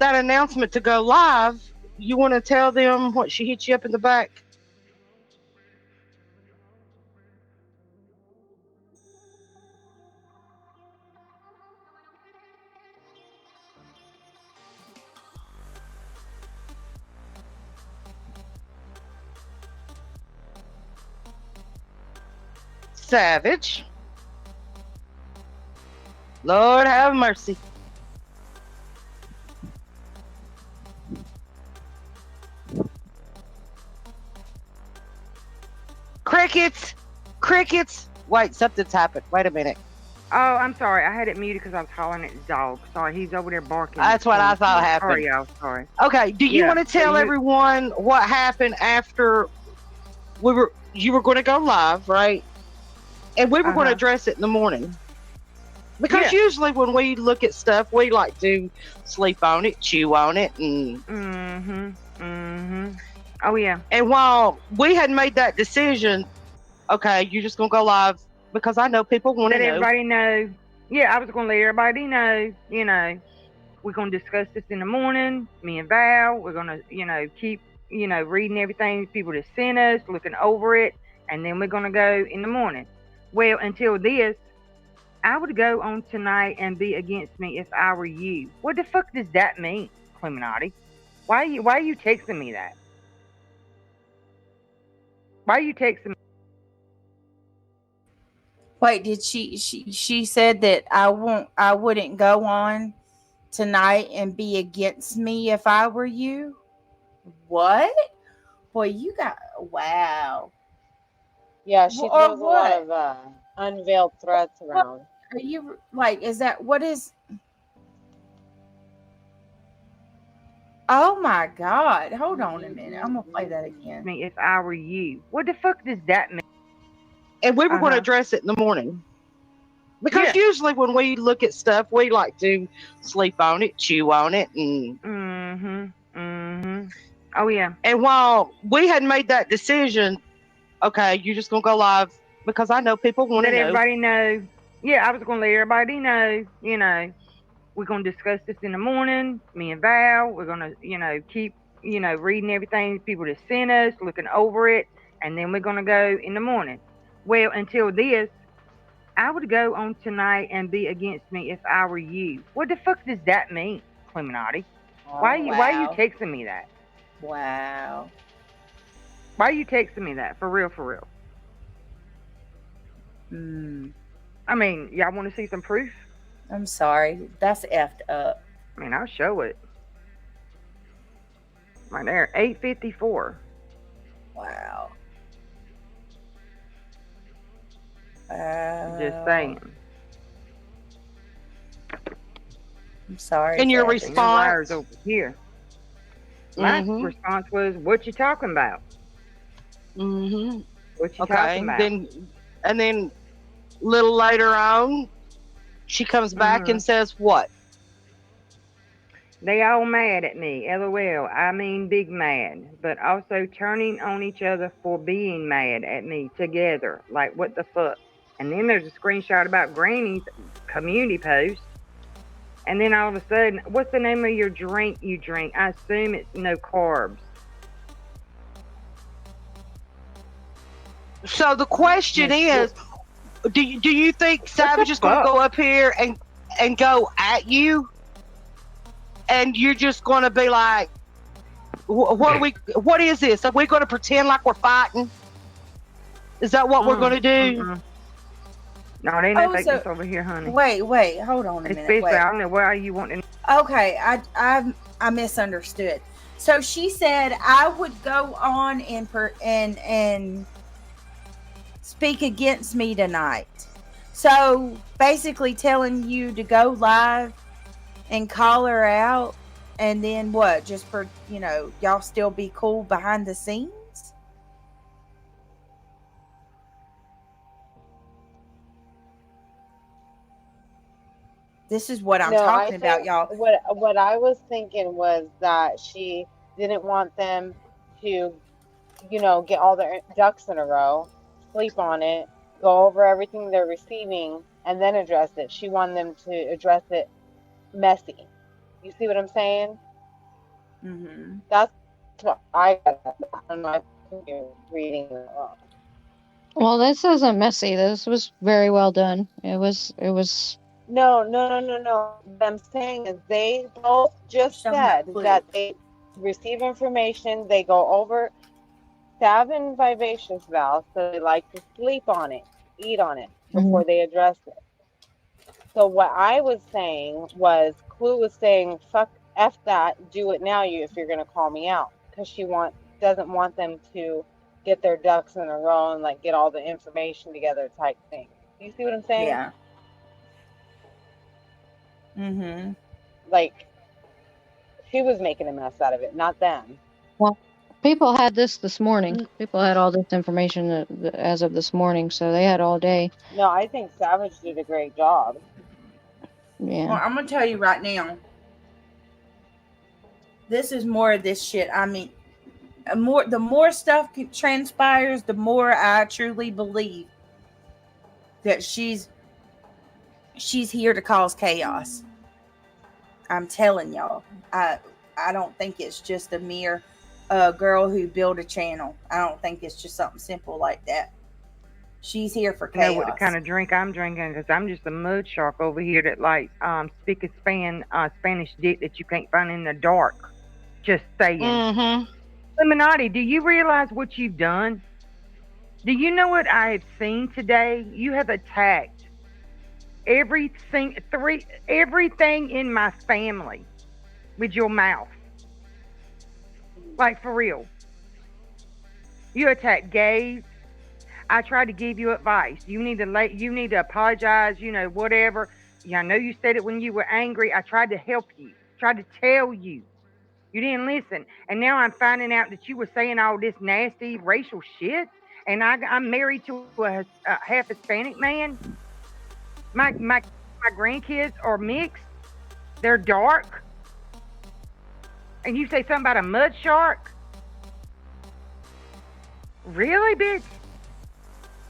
announcement to go live, you want to tell them what she hit you up in the back? Savage. Lord have mercy. Crickets. Wait, something's happened. Wait a minute. Oh, I'm sorry. I had it muted because I was hollering at the dog. Sorry, he's over there barking. That's what I thought happened. Sorry, y'all. Sorry. Okay, do you want to tell everyone what happened after you were going to go live, right? And we were going to address it in the morning. Because usually when we look at stuff, we like to sleep on it, chew on it, and Oh yeah. And while we had made that decision, okay, you're just gonna go live because I know people want to Let know. everybody know. Yeah, I was gonna let everybody know. You know, we're gonna discuss this in the morning. Me and Val, we're gonna, keep, reading everything people just sent us, looking over it, and then we're gonna go in the morning. Well, until this, I would go on tonight and be against me if I were you. What the fuck does that mean, Clueminati? Why are you texting me that? Why are you texting me? Wait, did she said that I wouldn't go on tonight and be against me if I were you? What? Boy, you got wow. Yeah, she Or throws a what? lot of unveiled threats around. Are you like, is that what is? Oh my God. Hold on a minute. I'm going to play that again. Me if I were you. What the fuck does that mean? And we were going to address it in the morning. Because usually when we look at stuff, we like to sleep on it, chew on it, and Oh yeah. And while we had made that decision, okay, you're just gonna go live because I know people want to know. Let everybody know. Yeah, I was gonna let everybody know. We're gonna discuss this in the morning. Me and Val, we're gonna, keep, reading everything people just sent us, looking over it, and then we're gonna go in the morning. Well, until this, I would go on tonight and be against me if I were you. What the fuck does that mean, Clueminati? Why are you texting me that? Wow. Why are you texting me that? For real, for real. I mean, y'all want to see some proof? I'm sorry. That's effed up. I mean, I'll show it. Right there, 8:54. Wow. Just saying. I'm sorry. And your Savage. response over here. My response was, "What you talking about?" What you talking about? And then little later on, she comes back and says what? They all mad at me. LOL. I mean big mad. But also turning on each other for being mad at me together. Like, what the fuck? And then there's a screenshot about Granny's community post. And then all of a sudden, what's the name of your drink you drink? I assume it's no carbs. So the question is, do you think Savage is going to go up here and go at you? And you're just going to be like, what is this? Are we going to pretend like we're fighting? Is that what we're going to do? No, they ain't this over here, honey. Wait, hold on a minute. Especially, I don't know why you want to. Okay, I misunderstood. So she said I would go on and speak against me tonight. So basically telling you to go live and call her out, and then what? Just for, y'all still be cool behind the scenes? This is what I'm talking about, y'all. What I was thinking was that she didn't want them to, get all their ducks in a row, sleep on it, go over everything they're receiving, and then address it. She wanted them to address it messy. You see what I'm saying? That's what I got. I don't know if you're reading it wrong. Well, this isn't messy. This was very well done. It was. No. What I'm saying is they both just said that they receive information, they go over Sav and Vivacious Val, so they like to sleep on it, eat on it before they address it. So what I was saying was, Clue was saying, fuck F that, do it now if you're going to call me out. Because she doesn't want them to get their ducks in a row and like get all the information together type thing. You see what I'm saying? Yeah. Like, she was making a mess out of it, not them. Well, People had this morning. People had all this information as of this morning, so they had all day. No, I think Savage did a great job. Yeah. Well, I'm gonna tell you right now. This is more of this shit. I mean, the more stuff transpires, the more I truly believe that she's here to cause chaos. I'm telling y'all. I don't think it's just a mere girl who built a channel. I don't think it's just something simple like that. She's here for chaos. You know what kind of drink I'm drinking? Because I'm just a mud shark over here that likes spick and span Spanish dick that you can't find in the dark. Just saying. Clueminati, do you realize what you've done? Do you know what I have seen today? You have attacked everything in my family with your mouth. Like, for real. You attack gays. I tried to give you advice. You need to apologize, whatever. Yeah, I know you said it when you were angry. I tried to help you. Tried to tell you. You didn't listen. And now I'm finding out that you were saying all this nasty racial shit. And I'm married to a half Hispanic man. My grandkids are mixed. They're dark. And you say something about a mud shark? Really, bitch?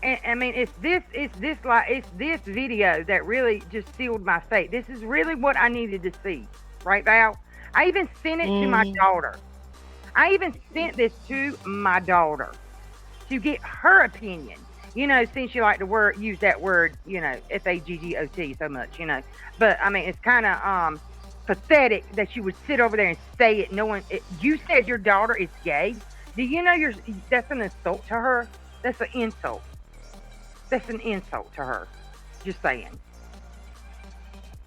And I mean, it's this video that really just sealed my fate. This is really what I needed to see, right, Val? I even sent it to my daughter. I even sent this to my daughter to get her opinion. Since you like to use that word, FAGGOT so much, But I mean, it's kind of pathetic that you would sit over there and say it knowing you said your daughter is gay. Do you know that's an insult to her? That's an insult. That's an insult to her. Just saying.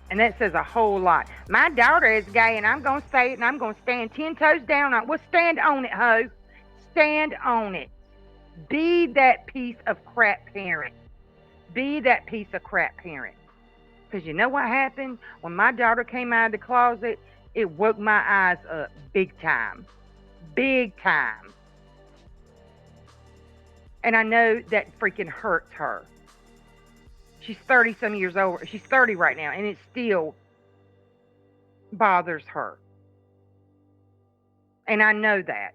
And that says a whole lot. My daughter is gay, and I'm going to say it, and I'm going to stand 10 toes down on it. Well, stand on it, ho. Stand on it. Be that piece of crap parent. Be that piece of crap parent. Because you know what happened? When my daughter came out of the closet, it woke my eyes up big time. Big time. And I know that freaking hurts her. She's 30-some years old. She's 30 right now, and it still bothers her. And I know that.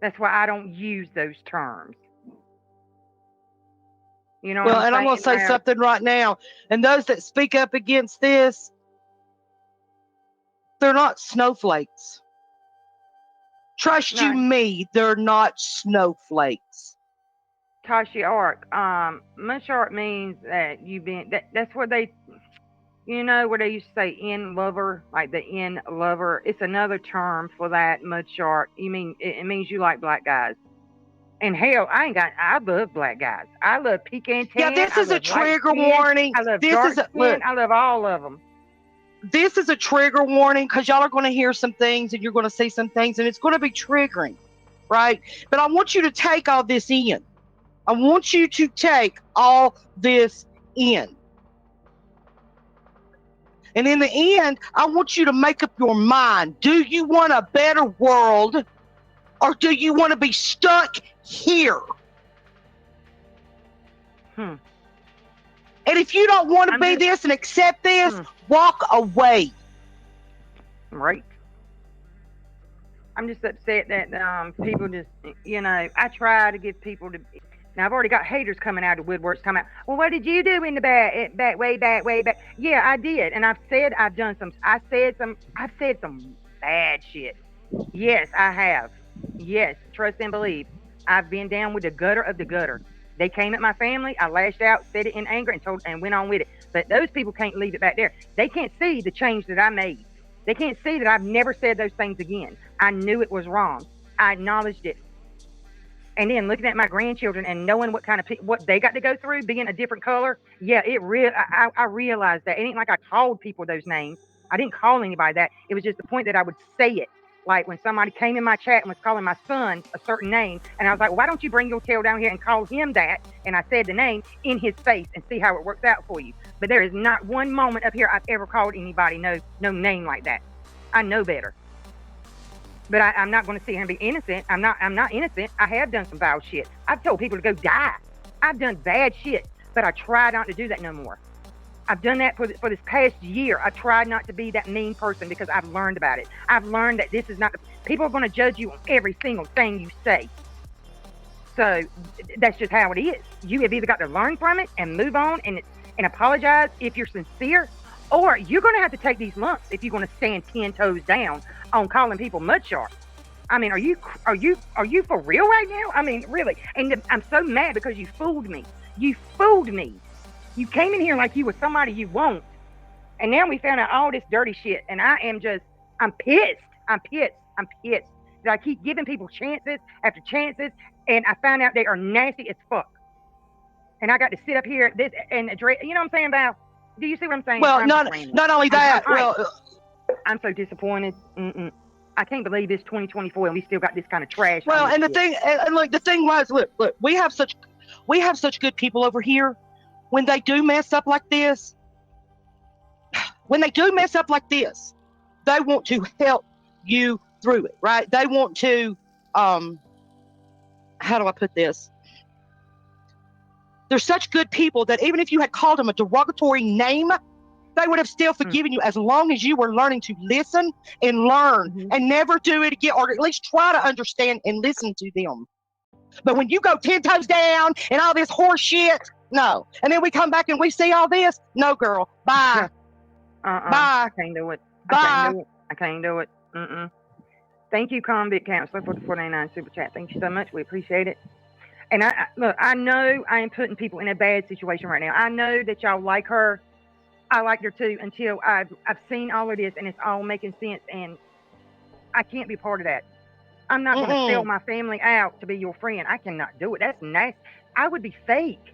That's why I don't use those terms. You know what I'm saying? I'm going to say something right now. And those that speak up against this, they're not snowflakes. Trust you me, they're not snowflakes. Tashi Ark, mud shark means that you've been, that's what they, where they used to say in lover, like the in lover. It's another term for that, mud shark. It means you like black guys. And hell, I love black guys. I love pecan tan. Yeah, this is a trigger warning. I love dark skin. I love all of them. This is a trigger warning because y'all are going to hear some things and you're going to see some things and it's going to be triggering, right? But I want you to take all this in. I want you to take all this in. And in the end, I want you to make up your mind. Do you want a better world or do you want to be stuck here? And if you don't want to be this and accept this, walk away. Right. I'm just upset that people just, I try to give people to. Now I've already got haters coming out of woodworks coming out. Well, what did you do in the back, way back? Yeah, I did, and I've said some bad shit. Yes, I have. Yes, trust and believe. I've been down with the gutter of the gutter. They came at my family. I lashed out, said it in anger, and went on with it. But those people can't leave it back there. They can't see the change that I made. They can't see that I've never said those things again. I knew it was wrong. I acknowledged it. And then looking at my grandchildren and knowing what they got to go through, being a different color, yeah, I realized that. It ain't like I called people those names. I didn't call anybody that. It was just the point that I would say it. Like when somebody came in my chat and was calling my son a certain name, and I was like, why don't you bring your tail down here and call him that? And I said the name in his face and see how it works out for you. But there is not one moment up here I've ever called anybody no name like that. I know better. But I'm not going to sit here and be innocent. I'm not innocent. I have done some foul shit. I've told people to go die. I've done bad shit, but I try not to do that no more. I've done that for this past year. I tried not to be that mean person because I've learned about it. I've learned that this is not, people are going to judge you on every single thing you say. So that's just how it is. You have either got to learn from it and move on and apologize if you're sincere, or you're going to have to take these lumps if you're going to stand 10 toes down on calling people mud sharks. I mean, are you for real right now? I mean, really. And I'm so mad because you fooled me. You fooled me. You came in here like you were somebody you won't. And now we found out all this dirty shit. And I'm pissed. I'm pissed that I keep giving people chances after chances. And I found out they are nasty as fuck. And I got to sit up here and address, you know what I'm saying, Val? Do you see what I'm saying? Well, not only that, I'm so disappointed. I can't believe it's 2024 and we still got this kind of trash. Well, and the thing was, look, we have such good people over here. When they do mess up like this, they want to help you through it, right? They want to, how do I put this? They're such good people that even if you had called them a derogatory name, they would have still forgiven you as long as you were learning to listen and learn and never do it again, or at least try to understand and listen to them. But when you go 10 toes down and all this horse shit, no. And then we come back and we see all this. No, girl. Bye. Bye. I can't do it. Bye. I can't do it. Thank you, Convict Counselor, for the $4.99 super chat. Thank you so much. We appreciate it. And I know I am putting people in a bad situation right now. I know that y'all like her. I liked her too until I've seen all of this and it's all making sense. And I can't be part of that. I'm not going to sell my family out to be your friend. I cannot do it. That's nasty. I would be fake.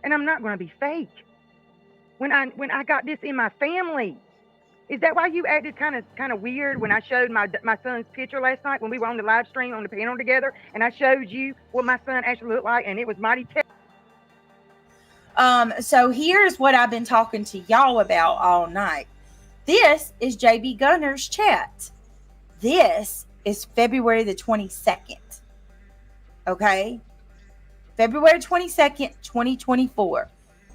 And I'm not going to be fake. When I got this in my family. Is that why you acted kind of weird when I showed my son's picture last night when we were on the live stream on the panel together and I showed you what my son actually looked like and it was mighty So here's what I've been talking to y'all about all night. This is JB Gunner's chat. This is February the 22nd. Okay? February 22nd, 2024.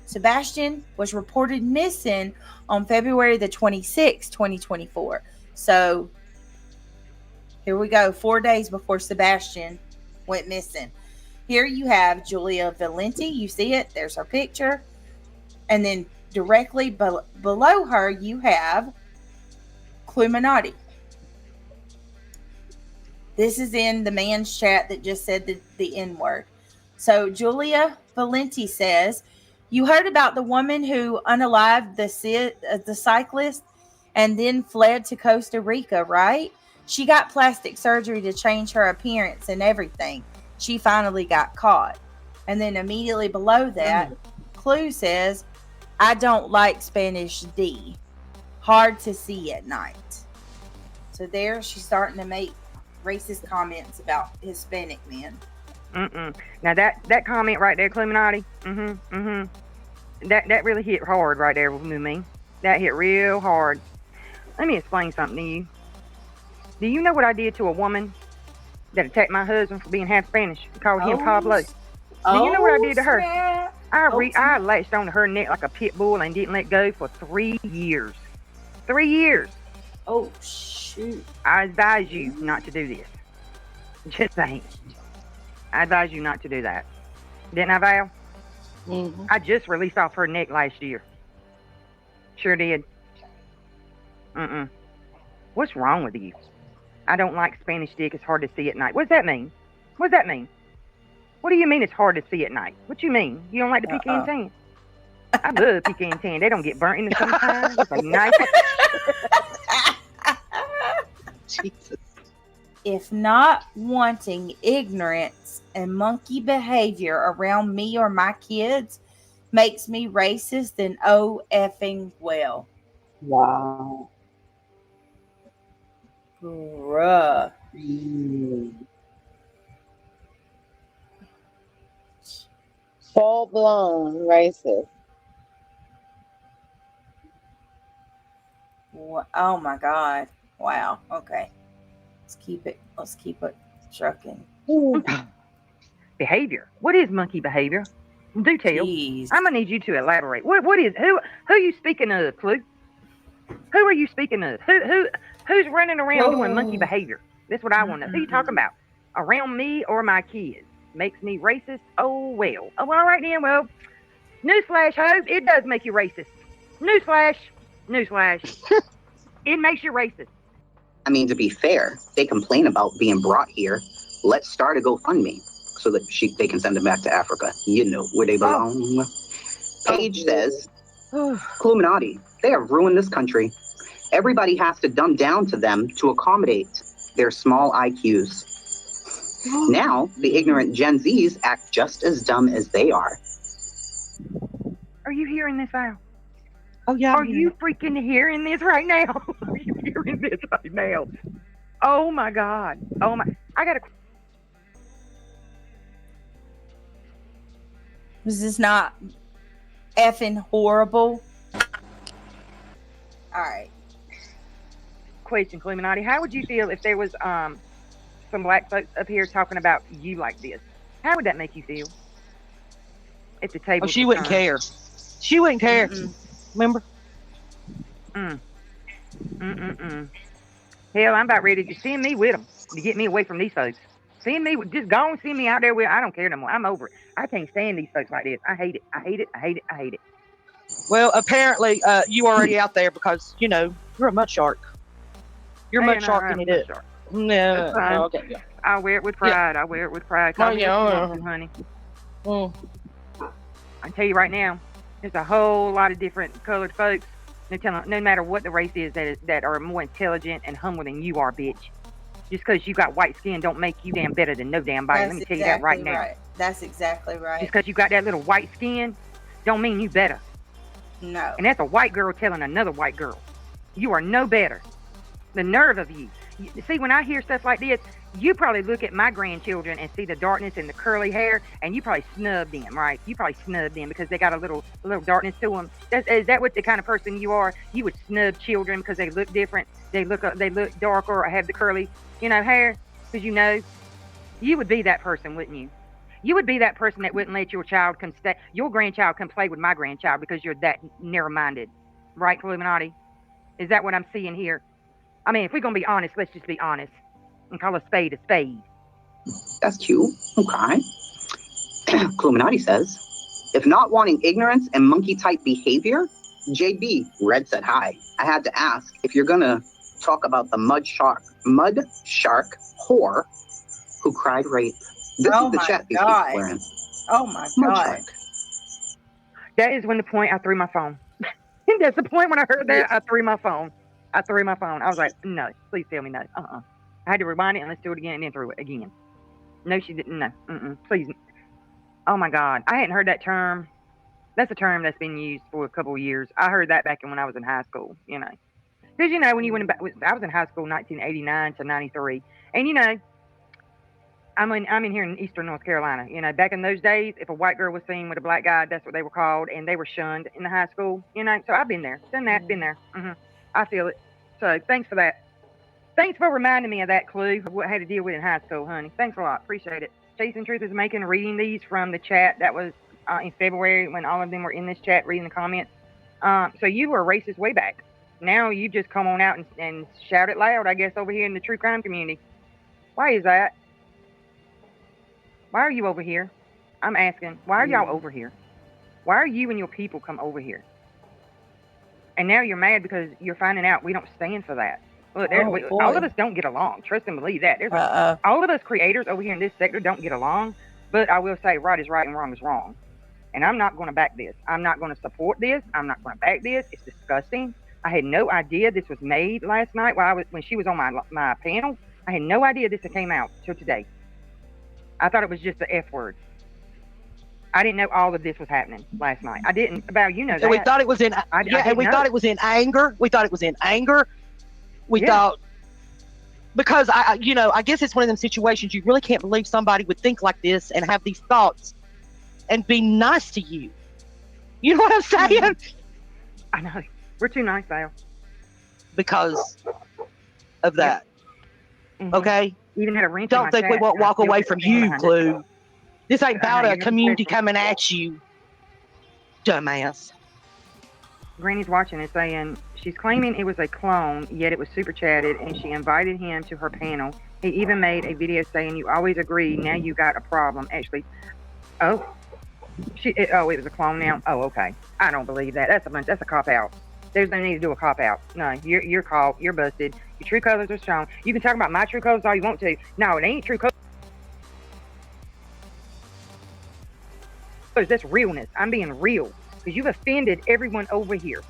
Sebastian was reported missing on February the 26th, 2024. So here we go, 4 days before Sebastian went missing. Here you have Julia Valenti. You see it? There's her picture. And then directly below her, you have Clueminati. This is in the man's chat that just said the N-word. So Julia Valenti says, you heard about the woman who unalived the cyclist and then fled to Costa Rica, right? She got plastic surgery to change her appearance and everything. She finally got caught. And then immediately below that, Clue says, I don't like Spanish D. Hard to see at night. So there she's starting to make racist comments about Hispanic men. Now that comment right there, Clueminati, that really hit hard right there with me. That hit real hard. Let me explain something to you. Do you know what I did to a woman that attacked my husband for being half Spanish and called him Pablo? Do you know what I did to her? I latched onto her neck like a pit bull and didn't let go for 3 years. 3 years. Oh, shoot. I advise you not to do this. Just saying. I advise you not to do that. Didn't I, Val? I just released off her neck last year. Sure did. What's wrong with you? I don't like Spanish dick. It's hard to see at night. What does that mean? What does that mean? What do you mean it's hard to see at night? What you mean? You don't like the pecan tan? I love pecan tan. They don't get burnt in the summertime. It's like nice. Jesus. If not wanting ignorance and monkey behavior around me or my kids makes me racist, then oh effing well. Wow. Bruh. Full blown racist. Oh my God. Wow. Okay. Let's keep it trucking. Behavior. What is monkey behavior? Do tell. Jeez. I'm gonna need you to elaborate. What is who are you speaking of, Clue? Who are you speaking of? Who's running around doing monkey behavior? That's what I want to know. Who you talking about? Around me or my kids? Makes me racist? Oh well. Oh well, all right then. Well, newsflash, ho, it does make you racist. Newsflash. It makes you racist. I mean, to be fair, they complain about being brought here. Let's start a GoFundMe so that they can send them back to Africa. You know, where they belong. Paige says, Clueminati, they have ruined this country. Everybody has to dumb down to them to accommodate their small IQs. Now, the ignorant Gen Zs act just as dumb as they are. Are you hearing this, Al? Oh, yeah. Are you freaking hearing this right now? Are you hearing this right now? Oh, my God. Oh, my. I got to. This is not effing horrible. All right. Question, Clueminati. How would you feel if there was some black folks up here talking about you like this? How would that make you feel? At the table. Oh, she wouldn't care. She wouldn't care. Remember? Hell, I'm about ready to send me with them to get me away from these folks. Send me, just go and send me out there with. I don't care no more. I'm over it. I can't stand these folks like this. I hate it. I hate it. I hate it. I hate it. Well, apparently, you already out there because you're a mud shark. You're a mud shark, and it is. No, okay. Yeah. I wear it with pride. I wear it with pride. Call me honey. I tell you right now, there's a whole lot of different colored folks. No matter what the race is, that are more intelligent and humble than you are, bitch. Just because you got white skin don't make you damn better than no damn body. Let me tell you that right now. That's exactly right. Just because you got that little white skin don't mean you better. No. And that's a white girl telling another white girl. You are no better. The nerve of you. See, when I hear stuff like this, you probably look at my grandchildren and see the darkness and the curly hair, and you probably snub them, right? You probably snub them because they got a little darkness to them. Is that what the kind of person you are? You would snub children because they look different, they look darker, or have the curly, hair, because you would be that person, wouldn't you? You would be that person that wouldn't let your grandchild come play with my grandchild because you're that narrow-minded, right, Clueminati? Is that what I'm seeing here? I mean, if we're going to be honest, let's just be honest and call a spade a spade. That's cute. Okay. Clueminati says, if not wanting ignorance and monkey-type behavior, JB, Red said hi. I had to ask if you're going to talk about the mud shark whore who cried rape. This is the chat these people are in. Oh, my Mud God. shark. That is when the point I threw my phone. That's the point when I heard that, I threw my phone. I was like, no, please tell me no. I had to rewind it and let's do it again and then throw it again. No, she didn't. No. Please. Oh, my God. I hadn't heard that term. That's a term that's been used for a couple of years. I heard that back when I was in high school, Because, when you went back, I was in high school 1989 to 93. And, I'm in here in Eastern North Carolina. Back in those days, if a white girl was seen with a black guy, that's what they were called. And they were shunned in the high school, So I've been there, done that, been there. I feel it. So thanks for that. Thanks for reminding me of that, Clue, of what I had to deal with in high school, honey. Thanks a lot. Appreciate it. Chasing Truth is reading these from the chat. That was in February when all of them were in this chat reading the comments. So you were a racist way back. Now you just come on out and shout it loud, I guess, over here in the true crime community. Why is that? Why are you over here? I'm asking, why are y'all over here? Why are you and your people come over here? And now you're mad because you're finding out we don't stand for that. Look, all of us don't get along. Trust and believe that. All of us creators over here in this sector don't get along. But I will say right is right and wrong is wrong. And I'm not going to back this. I'm not going to support this. I'm not going to back this. It's disgusting. I had no idea this was made last night when she was on my panel. I had no idea this had came out till today. I thought it was just the F word. I didn't know all of this was happening last night. I didn't. About that. We thought it was in. We thought it was in anger. We thought it was in anger. We thought because I guess it's one of them situations you really can't believe somebody would think like this and have these thoughts and be nice to you. You know what I'm saying? I know. We're too nice, Al. Because of that. Okay? Even had a wrench in my Don't think we chat, won't and I walk still away put from the thing you, behind it. Clue. This ain't about You're a not community special. coming at you, dumbass. Granny's watching and saying she's claiming it was a clone, yet it was super chatted, and she invited him to her panel. He even made a video saying, "You always agree. Now you got a problem." Actually, it was a clone now. Oh, okay. I don't believe that. That's a cop out. There's no need to do a cop out. No, you're caught. You're busted. Your true colors are shown. You can talk about my true colors all you want to. No, it ain't true colors. That's realness. I'm being real because you've offended everyone over here.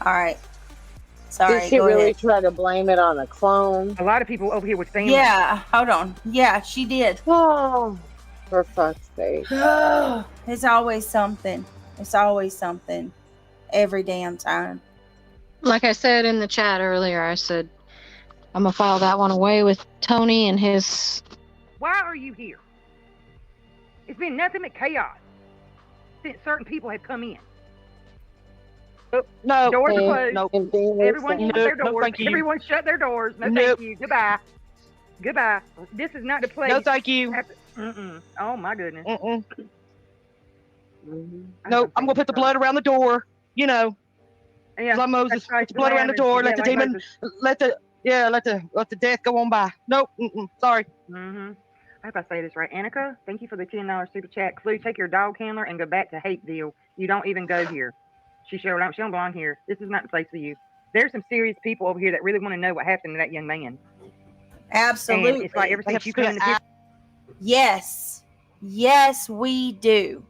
All right. Sorry. Did she go really ahead. try to blame it on a clone? A lot of people over here with family. Yeah. Hold on. Yeah, she did. Oh, for fuck's sake. It's always something. It's always something. Every damn time. Like I said in the chat earlier, I said I'm gonna file that one away with Tony and his. Why are you here? It's been nothing but chaos since certain people have come in. No, doors are closed. no. Everyone shut their doors. thank you. Everyone shut their doors. No, Nope. thank you. Goodbye. Goodbye. This is not the place. No, thank you. Oh my goodness. No, I'm gonna put the blood around the door. You know, like Moses, put the blood around the door. Let the demon, let the death go on by. Nope. Sorry. I hope I say this right. Annika, thank you for the $10 super chat. Clue, take your dog handler and go back to Hapeville. You don't even go here. She don't belong here. This is not the place for you. There's some serious people over here that really want to know what happened to that young man. Absolutely. And it's like ever since you come in the picture. Yes. Yes, we do.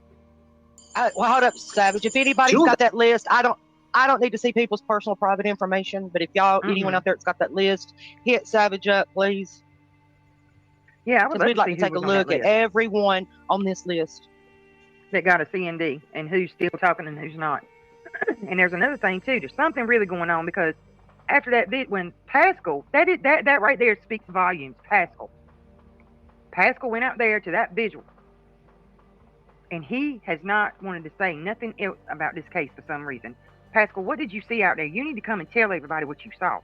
Well, hold up, Savage. If anybody's got that list, I don't need to see people's personal private information. But if anyone out there that's got that list, hit Savage up, please. Yeah, I would love we'd to like see to take who a was on look that at list. everyone on this list That got a CND and who's still talking and who's not. And there's another thing too. There's something really going on because after that bit, when Pascal, that right there speaks volumes. Pascal went out there to that vigil, and he has not wanted to say nothing else about this case for some reason. Pascal, what did you see out there? You need to come and tell everybody what you saw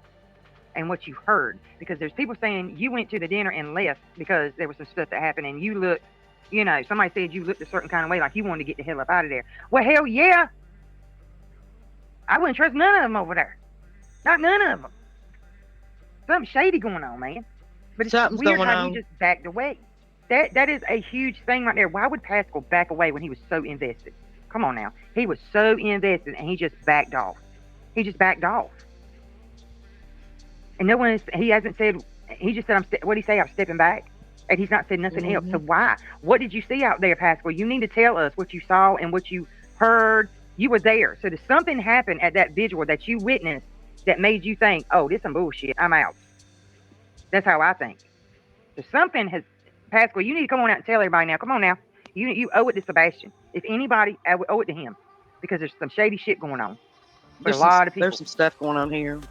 and what you heard, because there's people saying you went to the dinner and left because there was some stuff that happened and you looked, somebody said you looked a certain kind of way, like you wanted to get the hell up out of there. Well, hell yeah. I wouldn't trust none of them over there. Not none of them. Something shady going on, man. But it's Something's weird going how on. he just backed away. That is a huge thing right there. Why would Pascal back away when he was so invested? Come on now. He was so invested and he just backed off. He just backed off. And he hasn't said, he just said, what did he say? I'm stepping back. And he's not said nothing else. So why? What did you see out there, Pascal? You need to tell us what you saw and what you heard. You were there. So there's something happened at that vigil that you witnessed that made you think, oh, this some bullshit. I'm out. That's how I think. So something has, Pascal, you need to come on out and tell everybody now. Come on now. You owe it to Sebastian. If anybody, I would owe it to him because there's some shady shit going on. But a lot of people. There's some stuff going on here.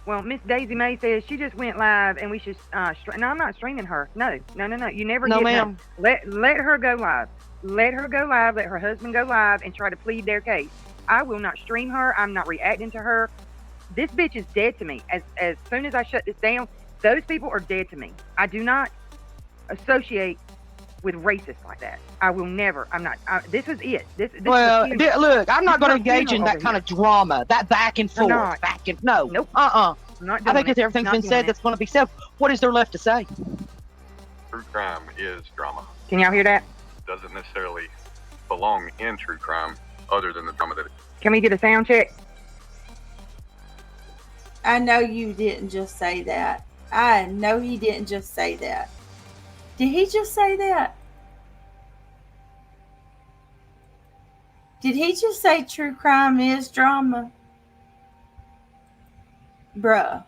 Well, Miss Daisy May says she just went live and we should, no, I'm not streaming her. No. You never No, get ma'am. Let her go live. Let her go live. Let her husband go live and try to plead their case. I will not stream her. I'm not reacting to her. This bitch is dead to me. As soon as I shut this down, those people are dead to me. I do not associate with racists like that. I will never. I'm not. This was it. This Well, was look, I'm not going to engage in over that kind here. of drama, that back and forth, not. no. Nope. I Not think doing if it. everything's Not been doing said it. that's going to be said, what is there left to say? True crime is drama. Can y'all hear that? Doesn't necessarily belong in true crime, other than the drama that it. Can we get a sound check? I know you didn't just say that. I know he didn't just say that. Did he just say that? Did he just say true crime is drama? Bruh.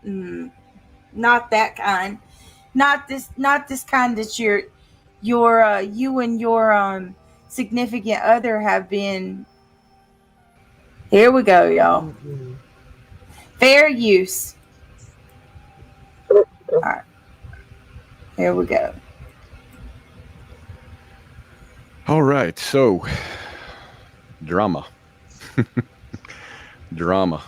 Not that kind. Not this kind that you and your significant other have been. Here we go, y'all. Fair use. All right. Here we go. All right, so drama. Drama.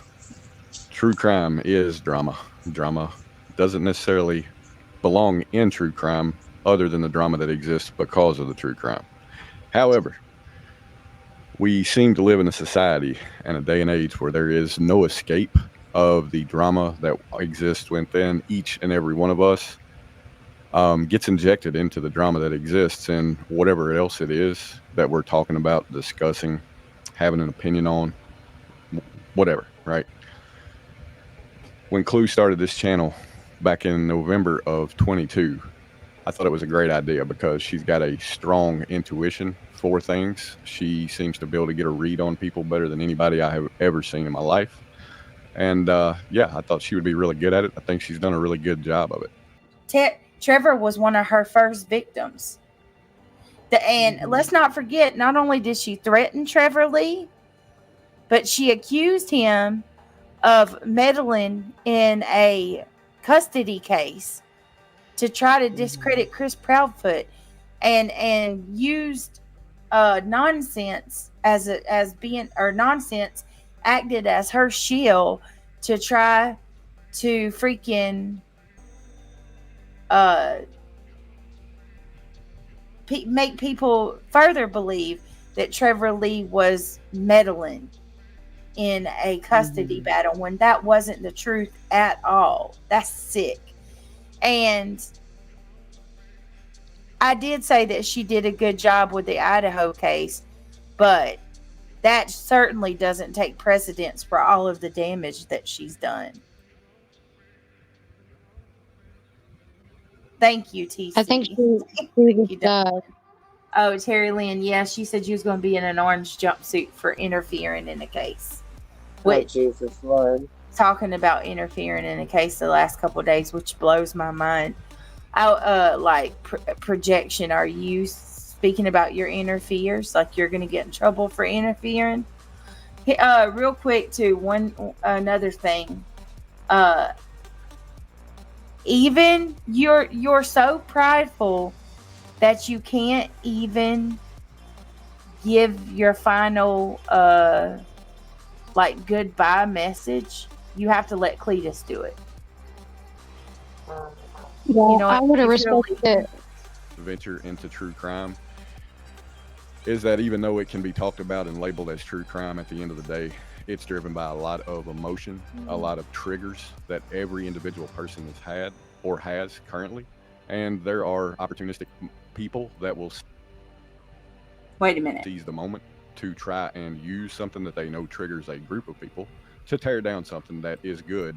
True crime is drama. Drama doesn't necessarily belong in true crime other than the drama that exists because of the true crime. However, we seem to live in a society and a day and age where there is no escape of the drama that exists within each and every one of us. Gets injected into the drama that exists and whatever else it is that we're talking about, discussing, having an opinion on, whatever, right? When Clue started this channel back in November of 22, I thought it was a great idea because she's got a strong intuition for things. She seems to be able to get a read on people better than anybody I have ever seen in my life. And yeah, I thought she would be really good at it. I think she's done a really good job of it. Trevor was one of her first victims. And let's not forget, not only did she threaten Trevor Lee, but she accused him of meddling in a custody case to try to discredit Chris Proudfoot, and used nonsense nonsense acted as her shield to try to freaking make people further believe that Trevor Lee was meddling in a custody battle when that wasn't the truth at all. That's sick. And I did say that she did a good job with the Idaho case, but that certainly doesn't take precedence for all of the damage that she's done. Thank you, TC. I think she died. Oh, Terry Lynn. Yeah, she said she was going to be in an orange jumpsuit for interfering in a case. Oh, Jesus Lord. Talking about interfering in a case the last couple of days, which blows my mind. Projection. Are you speaking about your interferes? Like you're going to get in trouble for interfering? Real quick, too. Another thing. Even you're so prideful that you can't even give your final goodbye message. You have to let Cletus do it. Yeah, you know, I would have respected it. Venture into true crime is that even though it can be talked about and labeled as true crime, at the end of the day, it's driven by a lot of emotion, a lot of triggers that every individual person has had or has currently. And there are opportunistic people that will seize the moment to try and use something that they know triggers a group of people to tear down something that is good.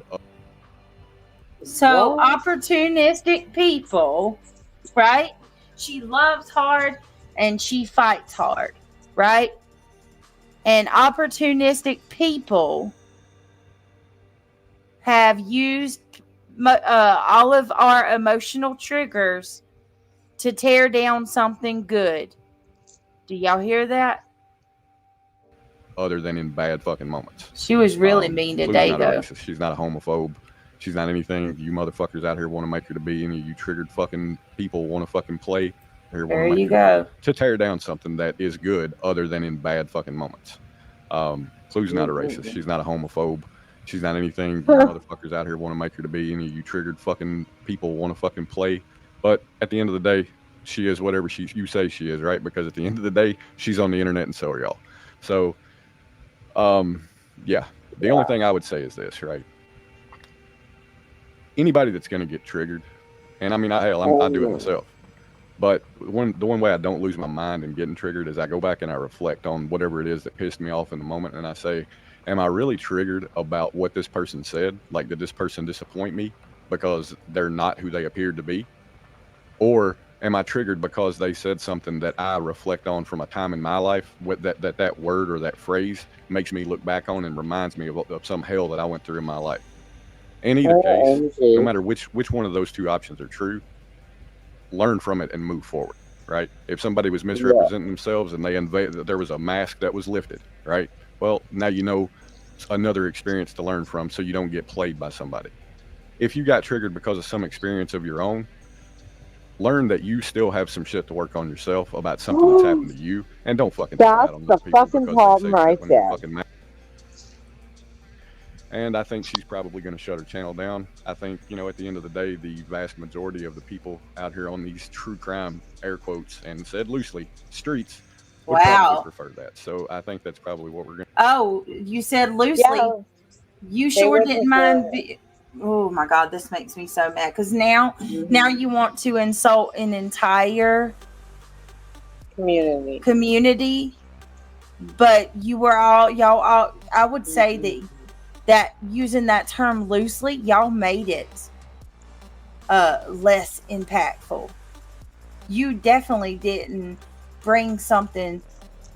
So opportunistic people, right? She loves hard and she fights hard, right? And opportunistic people have used all of our emotional triggers to tear down something good. Do y'all hear that? Other than in bad fucking moments. She was really mean today, though. She's not a homophobe. She's not anything you motherfuckers out here want to make her to be. Any of you triggered fucking people want to fucking play. There you go. To tear down something that is good other than in bad fucking moments. Clue's not a racist. She's not a homophobe. She's not anything you motherfuckers out here want to make her to be. Any of you triggered fucking people want to fucking play. But at the end of the day, she is whatever you say she is, right? Because at the end of the day, she's on the internet and so are y'all. So, yeah. The only thing I would say is this, right? Anybody that's going to get triggered, and I mean, I do it myself. But the one way I don't lose my mind in getting triggered is I go back and I reflect on whatever it is that pissed me off in the moment, and I say, am I really triggered about what this person said? Like, did this person disappoint me because they're not who they appeared to be? Or am I triggered because they said something that I reflect on from a time in my life, that word or that phrase makes me look back on and reminds me of some hell that I went through in my life? In either case, no matter which one of those two options are true, learn from it and move forward, right? If somebody was misrepresenting themselves and there was a mask that was lifted, right? Well, now you know another experience to learn from so you don't get played by somebody. If you got triggered because of some experience of your own, learn that you still have some shit to work on yourself about something that's happened to you, and don't fucking take it That's out on the those people fucking because problem they say right shit when they're there. fucking mad. And I think she's probably going to shut her channel down. I think, you know, at the end of the day, the vast majority of the people out here on these true crime, air quotes, and said loosely, streets, would probably prefer that. So I think that's probably what we're going to. Oh, you said loosely. Yeah, You they sure would didn't prefer mind. Oh my God, this makes me so mad. Because now you want to insult an entire community. But you were y'all, I would say that using that term loosely, y'all made it less impactful. You definitely didn't bring something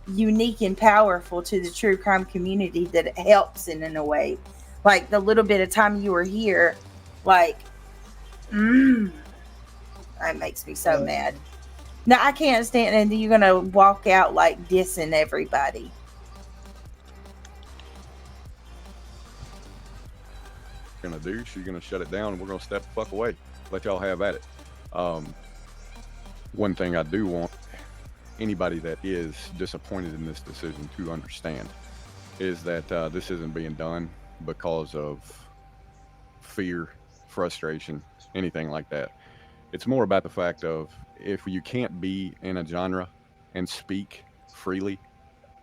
unique and powerful to the true crime community that it helps in a way. Like the little bit of time you were here, like, that makes me so mad. Now I can't stand, and you're gonna walk out like dissing everybody. Gonna do, she's gonna shut it down, and we're gonna step the fuck away, let y'all have at it. One thing I do want anybody that is disappointed in this decision to understand is that this isn't being done because of fear, frustration, anything like that. It's more about the fact of, if you can't be in a genre and speak freely,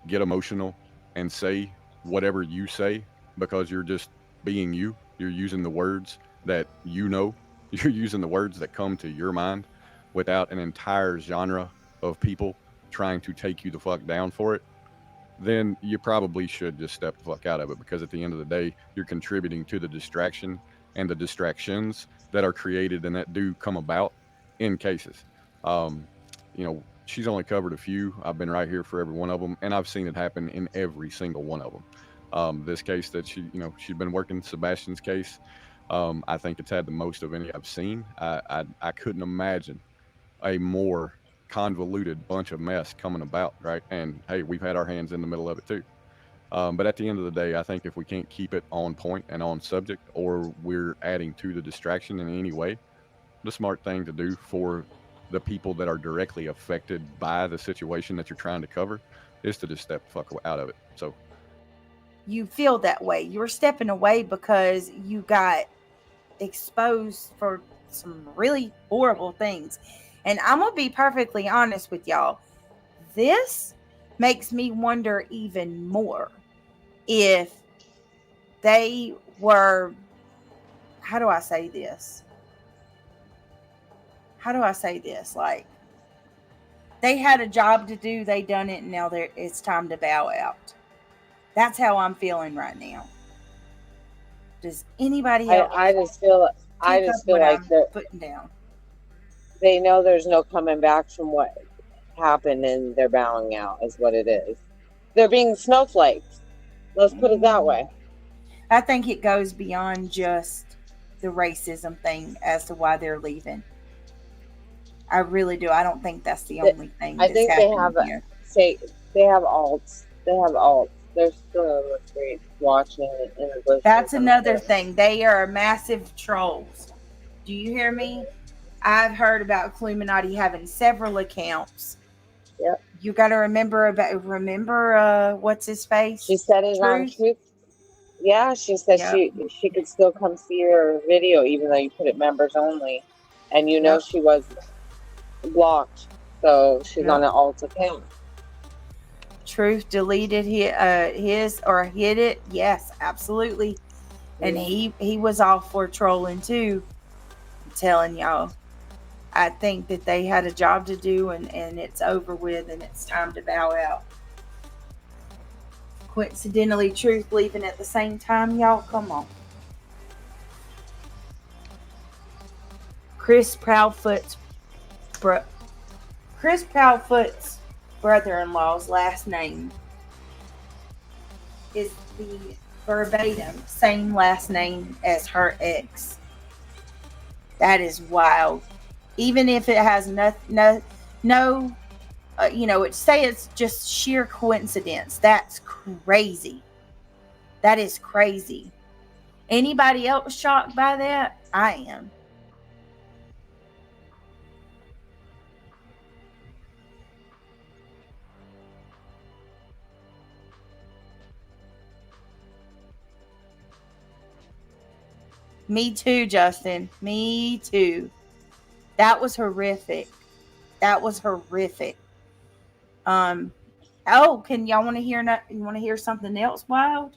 get emotional, and say whatever you say because you're just being you, you're using the words that you know, you're using the words that come to your mind without an entire genre of people trying to take you the fuck down for it, then you probably should just step the fuck out of it, because at the end of the day, you're contributing to the distraction and the distractions that are created and that do come about in cases. You know, she's only covered a few. I've been right here for every one of them, and I've seen it happen in every single one of them. This case that she's been working, Sebastian's case, I think it's had the most of any I've seen. I couldn't imagine a more convoluted bunch of mess coming about, right? And hey, we've had our hands in the middle of it too. But at the end of the day, I think if we can't keep it on point and on subject, or we're adding to the distraction in any way, the smart thing to do for the people that are directly affected by the situation that you're trying to cover is to just step the fuck out of it. So You feel that way. You're stepping away because you got exposed for some really horrible things. And I'm gonna be perfectly honest with y'all. This makes me wonder even more if they were, how do I say this? Like, they had a job to do, they done it, and now it's time to bow out. That's how I'm feeling right now. Does anybody else? I just feel like they're putting down. They know there's no coming back from what happened, and they're bowing out is what it is. They're being snowflakes. Let's put it that way. I think it goes beyond just the racism thing as to why they're leaving. I really do. I don't think that's the only thing. I think they have here. They have alts. They're still on the street watching in the bushes. That's another thing. They are massive trolls. Do you hear me? I've heard about Clueminati having several accounts. Yep. You got to remember what's his face? She said it on Truth. Yeah, she said she could still come see your video even though you put it members only, and she was blocked, so she's on an alt account. Truth deleted his or hid it. Yes, absolutely. And he was all for trolling too. I'm telling y'all. I think that they had a job to do, and it's over with, and it's time to bow out. Coincidentally, Truth leaving at the same time, y'all. Come on. Chris Proudfoot's brother-in-law's last name is the verbatim same last name as her ex. That is wild. Even if it has no it's just sheer coincidence. That's crazy. That is crazy. Anybody else shocked by that? I am. Me too, Justin. Me too. That was horrific. That was horrific. Oh, can y'all want to hear? You want to hear something else wild?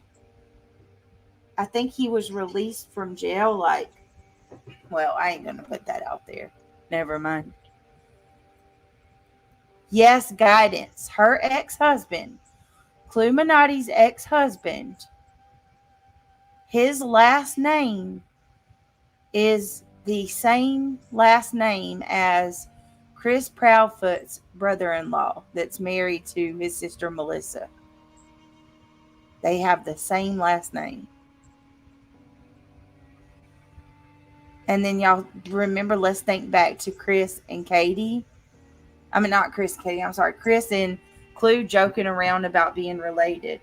I think he was released from jail. Well, I ain't gonna put that out there. Never mind. Yes, Guidance. Her ex-husband, Clueminati's ex-husband. His last name is the same last name as Chris Proudfoot's brother-in-law that's married to his sister Melissa. They have the same last name. And then y'all remember, let's think back to Chris and Katie. I mean, not Chris and Katie, I'm sorry. Chris and Clue joking around about being related.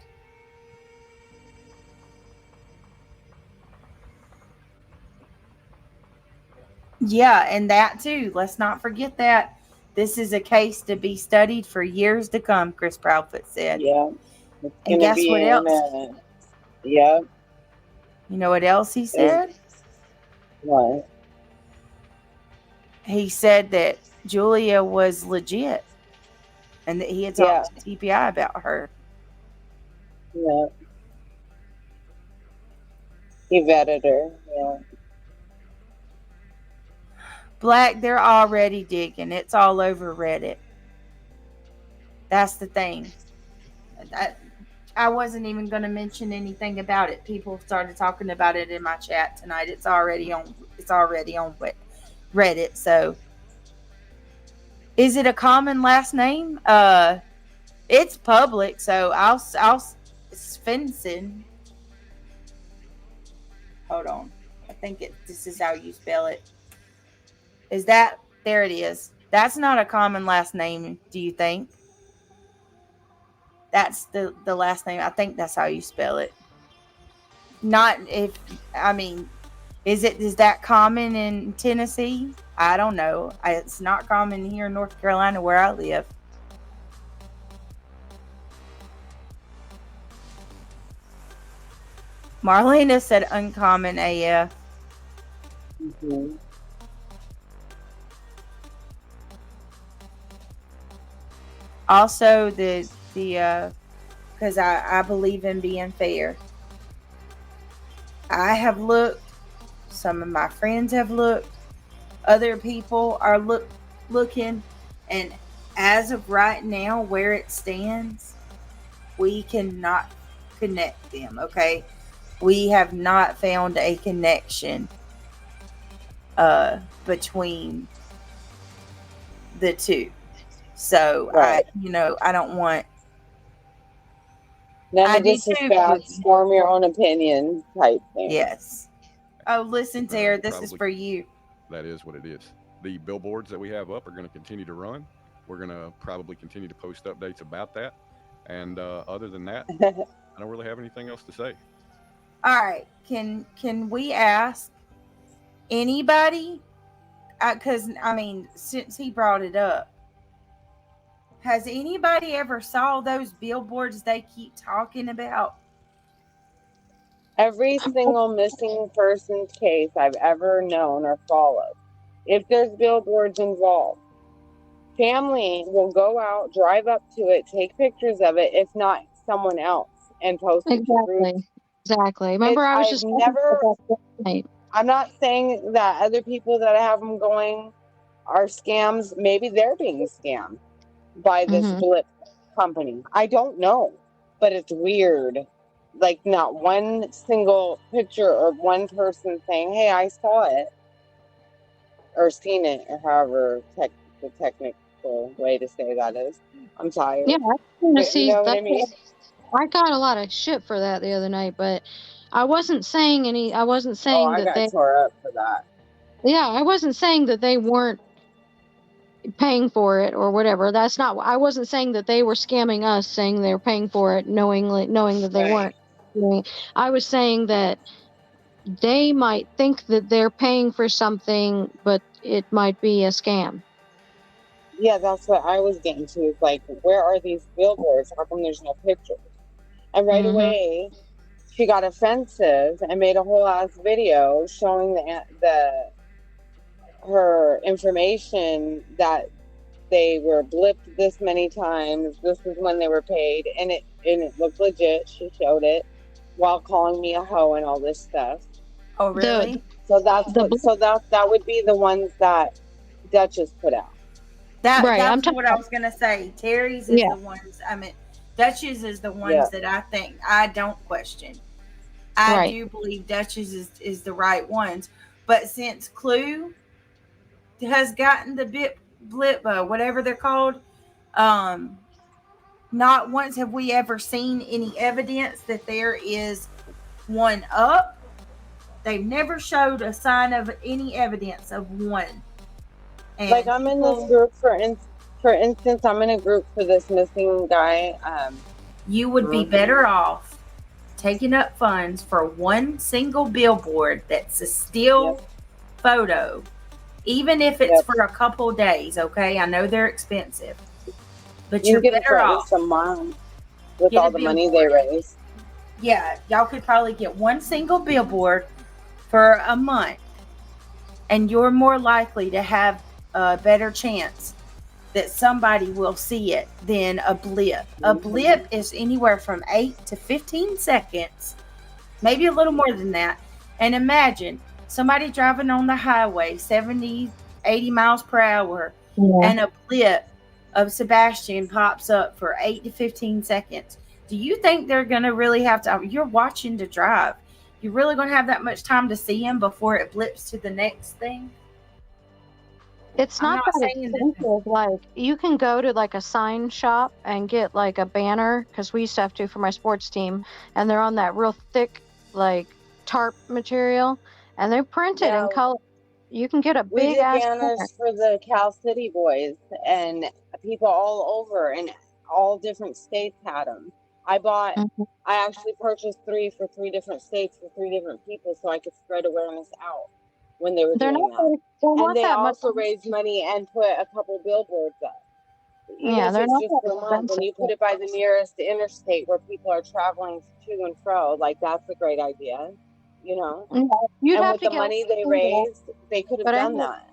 Yeah, and that too. Let's not forget that. This is a case to be studied for years to come, Chris Proudfoot said. Yeah. And guess what else? Yeah. You know what else he said? What? He said that Julia was legit and that he had talked to TPI about her. Yeah. He vetted her. Yeah. Black, they're already digging. It's all over Reddit. That's the thing. I wasn't even going to mention anything about it. People started talking about it in my chat tonight. It's already on Reddit. So, is it a common last name? It's public, so I'll Svensson. Hold on. I think this is how you spell it. Is that there it is. That's not a common last name, do you think? That's the last name. I think that's how you spell it. Not if is that common in Tennessee? I don't know. It's not common here in North Carolina where I live. Marlena said uncommon AF. Mm-hmm. Also, the because I believe in being fair. I have looked. Some of my friends have looked. Other people are looking. And as of right now, where it stands, we cannot connect them, okay? We have not found a connection between the two. So, right. I don't want... None of this is facts, form your own opinion type thing. Yes. Oh, listen, Tara, this is for you. That is what it is. The billboards that we have up are going to continue to run. We're going to probably continue to post updates about that. And other than that, I don't really have anything else to say. All right. Can we ask anybody? Because, since he brought it up, has anybody ever saw those billboards they keep talking about? Every single missing person's case I've ever known or followed, if there's billboards involved, family will go out, drive up to it, take pictures of it, if not someone else, and post it. Exactly. Remember, I was just I'm not saying that other people that have them going are scams. Maybe they're being scammed by this blip company. I don't know, but it's weird. Like, not one single picture or one person saying, hey, I saw it or seen it, or however the technical way to say that is. I'm tired. Yeah, I want to see. You know what I mean? I got a lot of shit for that the other night, but I wasn't saying I wasn't saying I that got tore up for that. Yeah, I wasn't saying that they weren't paying for it or whatever. That's not. I wasn't saying that they were scamming us, saying they were paying for it, knowing that they weren't. I was saying that they might think that they're paying for something, but it might be a scam. Yeah, that's what I was getting to. Is like, where are these billboards? How come there's no pictures? And right away, she got offensive and made a whole ass video showing her information that they were blipped this many times. This is when they were paid, and it looked legit. She showed it while calling me a hoe and all this stuff. Oh, really? So that would be the ones that Duchess put out. That Right, was what I was gonna say. Terry's is the ones. I mean, Duchess is the ones that I think I don't question. I do believe Duchess is the right ones, but since Clue has gotten the blip, whatever they're called, not once have we ever seen any evidence that there is one up. They've never showed a sign of any evidence of one. And like I'm in this group for instance, I'm in a group for this missing guy. You would be better off taking up funds for one single billboard that's a still photo, even if it's for a couple days. Okay, I know they're expensive, but you're better off a month with all the money they raise. Yeah, y'all could probably get one single billboard for a month, and you're more likely to have a better chance that somebody will see it than a blip. A blip is anywhere from 8 to 15 seconds, maybe a little more than that. And imagine somebody driving on the highway 70, 80 miles per hour, and a blip of Sebastian pops up for 8 to 15 seconds. Do you think they're going to really have to? You're watching to drive. You're really going to have that much time to see him before it blips to the next thing? It's not that expensive. Like, you can go to like a sign shop and get like a banner, because we used to have to for my sports team, and they're on that real thick like tarp material, and they're printed in color. You can get a big ass banners for the Cal City boys, and people all over and all different states had them. I actually purchased 3 for 3 different states for 3 different people so I could spread awareness out when they were doing that. And they also raised money and put a couple billboards up. Even if it's just for a month, when you put it by the nearest interstate where people are traveling to and fro, like that's a great idea, you know? You'd and have with to the money they raised, they could have done that.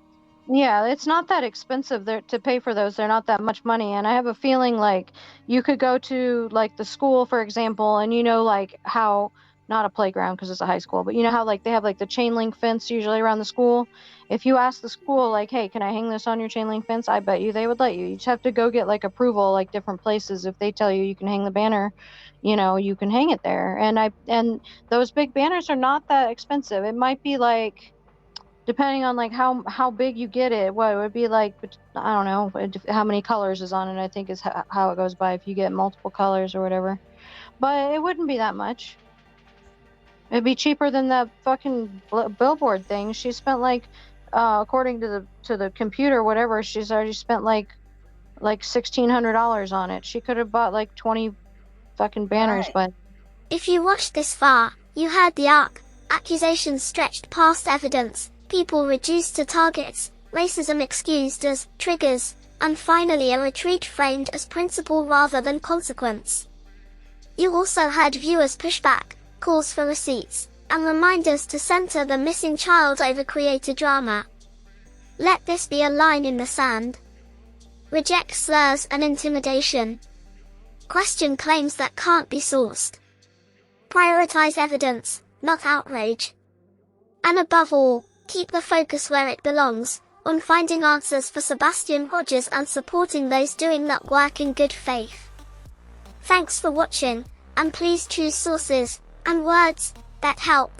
Yeah, it's not that expensive to pay for those. They're not that much money. And I have a feeling like you could go to like the school, for example, and you know, like how, not a playground because it's a high school, but you know how like they have like the chain link fence usually around the school. If you ask the school like, hey, can I hang this on your chain link fence? I bet you they would let you. You just have to go get like approval, like different places. If they tell you you can hang the banner, you know, you can hang it there. And those big banners are not that expensive. It might be like, depending on like how big you get it, what it would be like, I don't know how many colors is on it, I think is how it goes by if you get multiple colors or whatever. But it wouldn't be that much. It'd be cheaper than that fucking billboard thing. She spent like, according to the computer, whatever, she's already spent like $1,600 on it. She could have bought like 20 fucking banners, but if you watched this far, you heard the arc. Accusations stretched past evidence, people reduced to targets, racism excused as triggers, and finally a retreat framed as principle rather than consequence. You also heard viewers push back, calls for receipts, and reminders to center the missing child over created drama. Let this be a line in the sand. Reject slurs and intimidation. Question claims that can't be sourced. Prioritize evidence, not outrage. And above all, keep the focus where it belongs, on finding answers for Sebastian Rogers and supporting those doing that work in good faith. Thanks for watching, and please choose sources and words that help.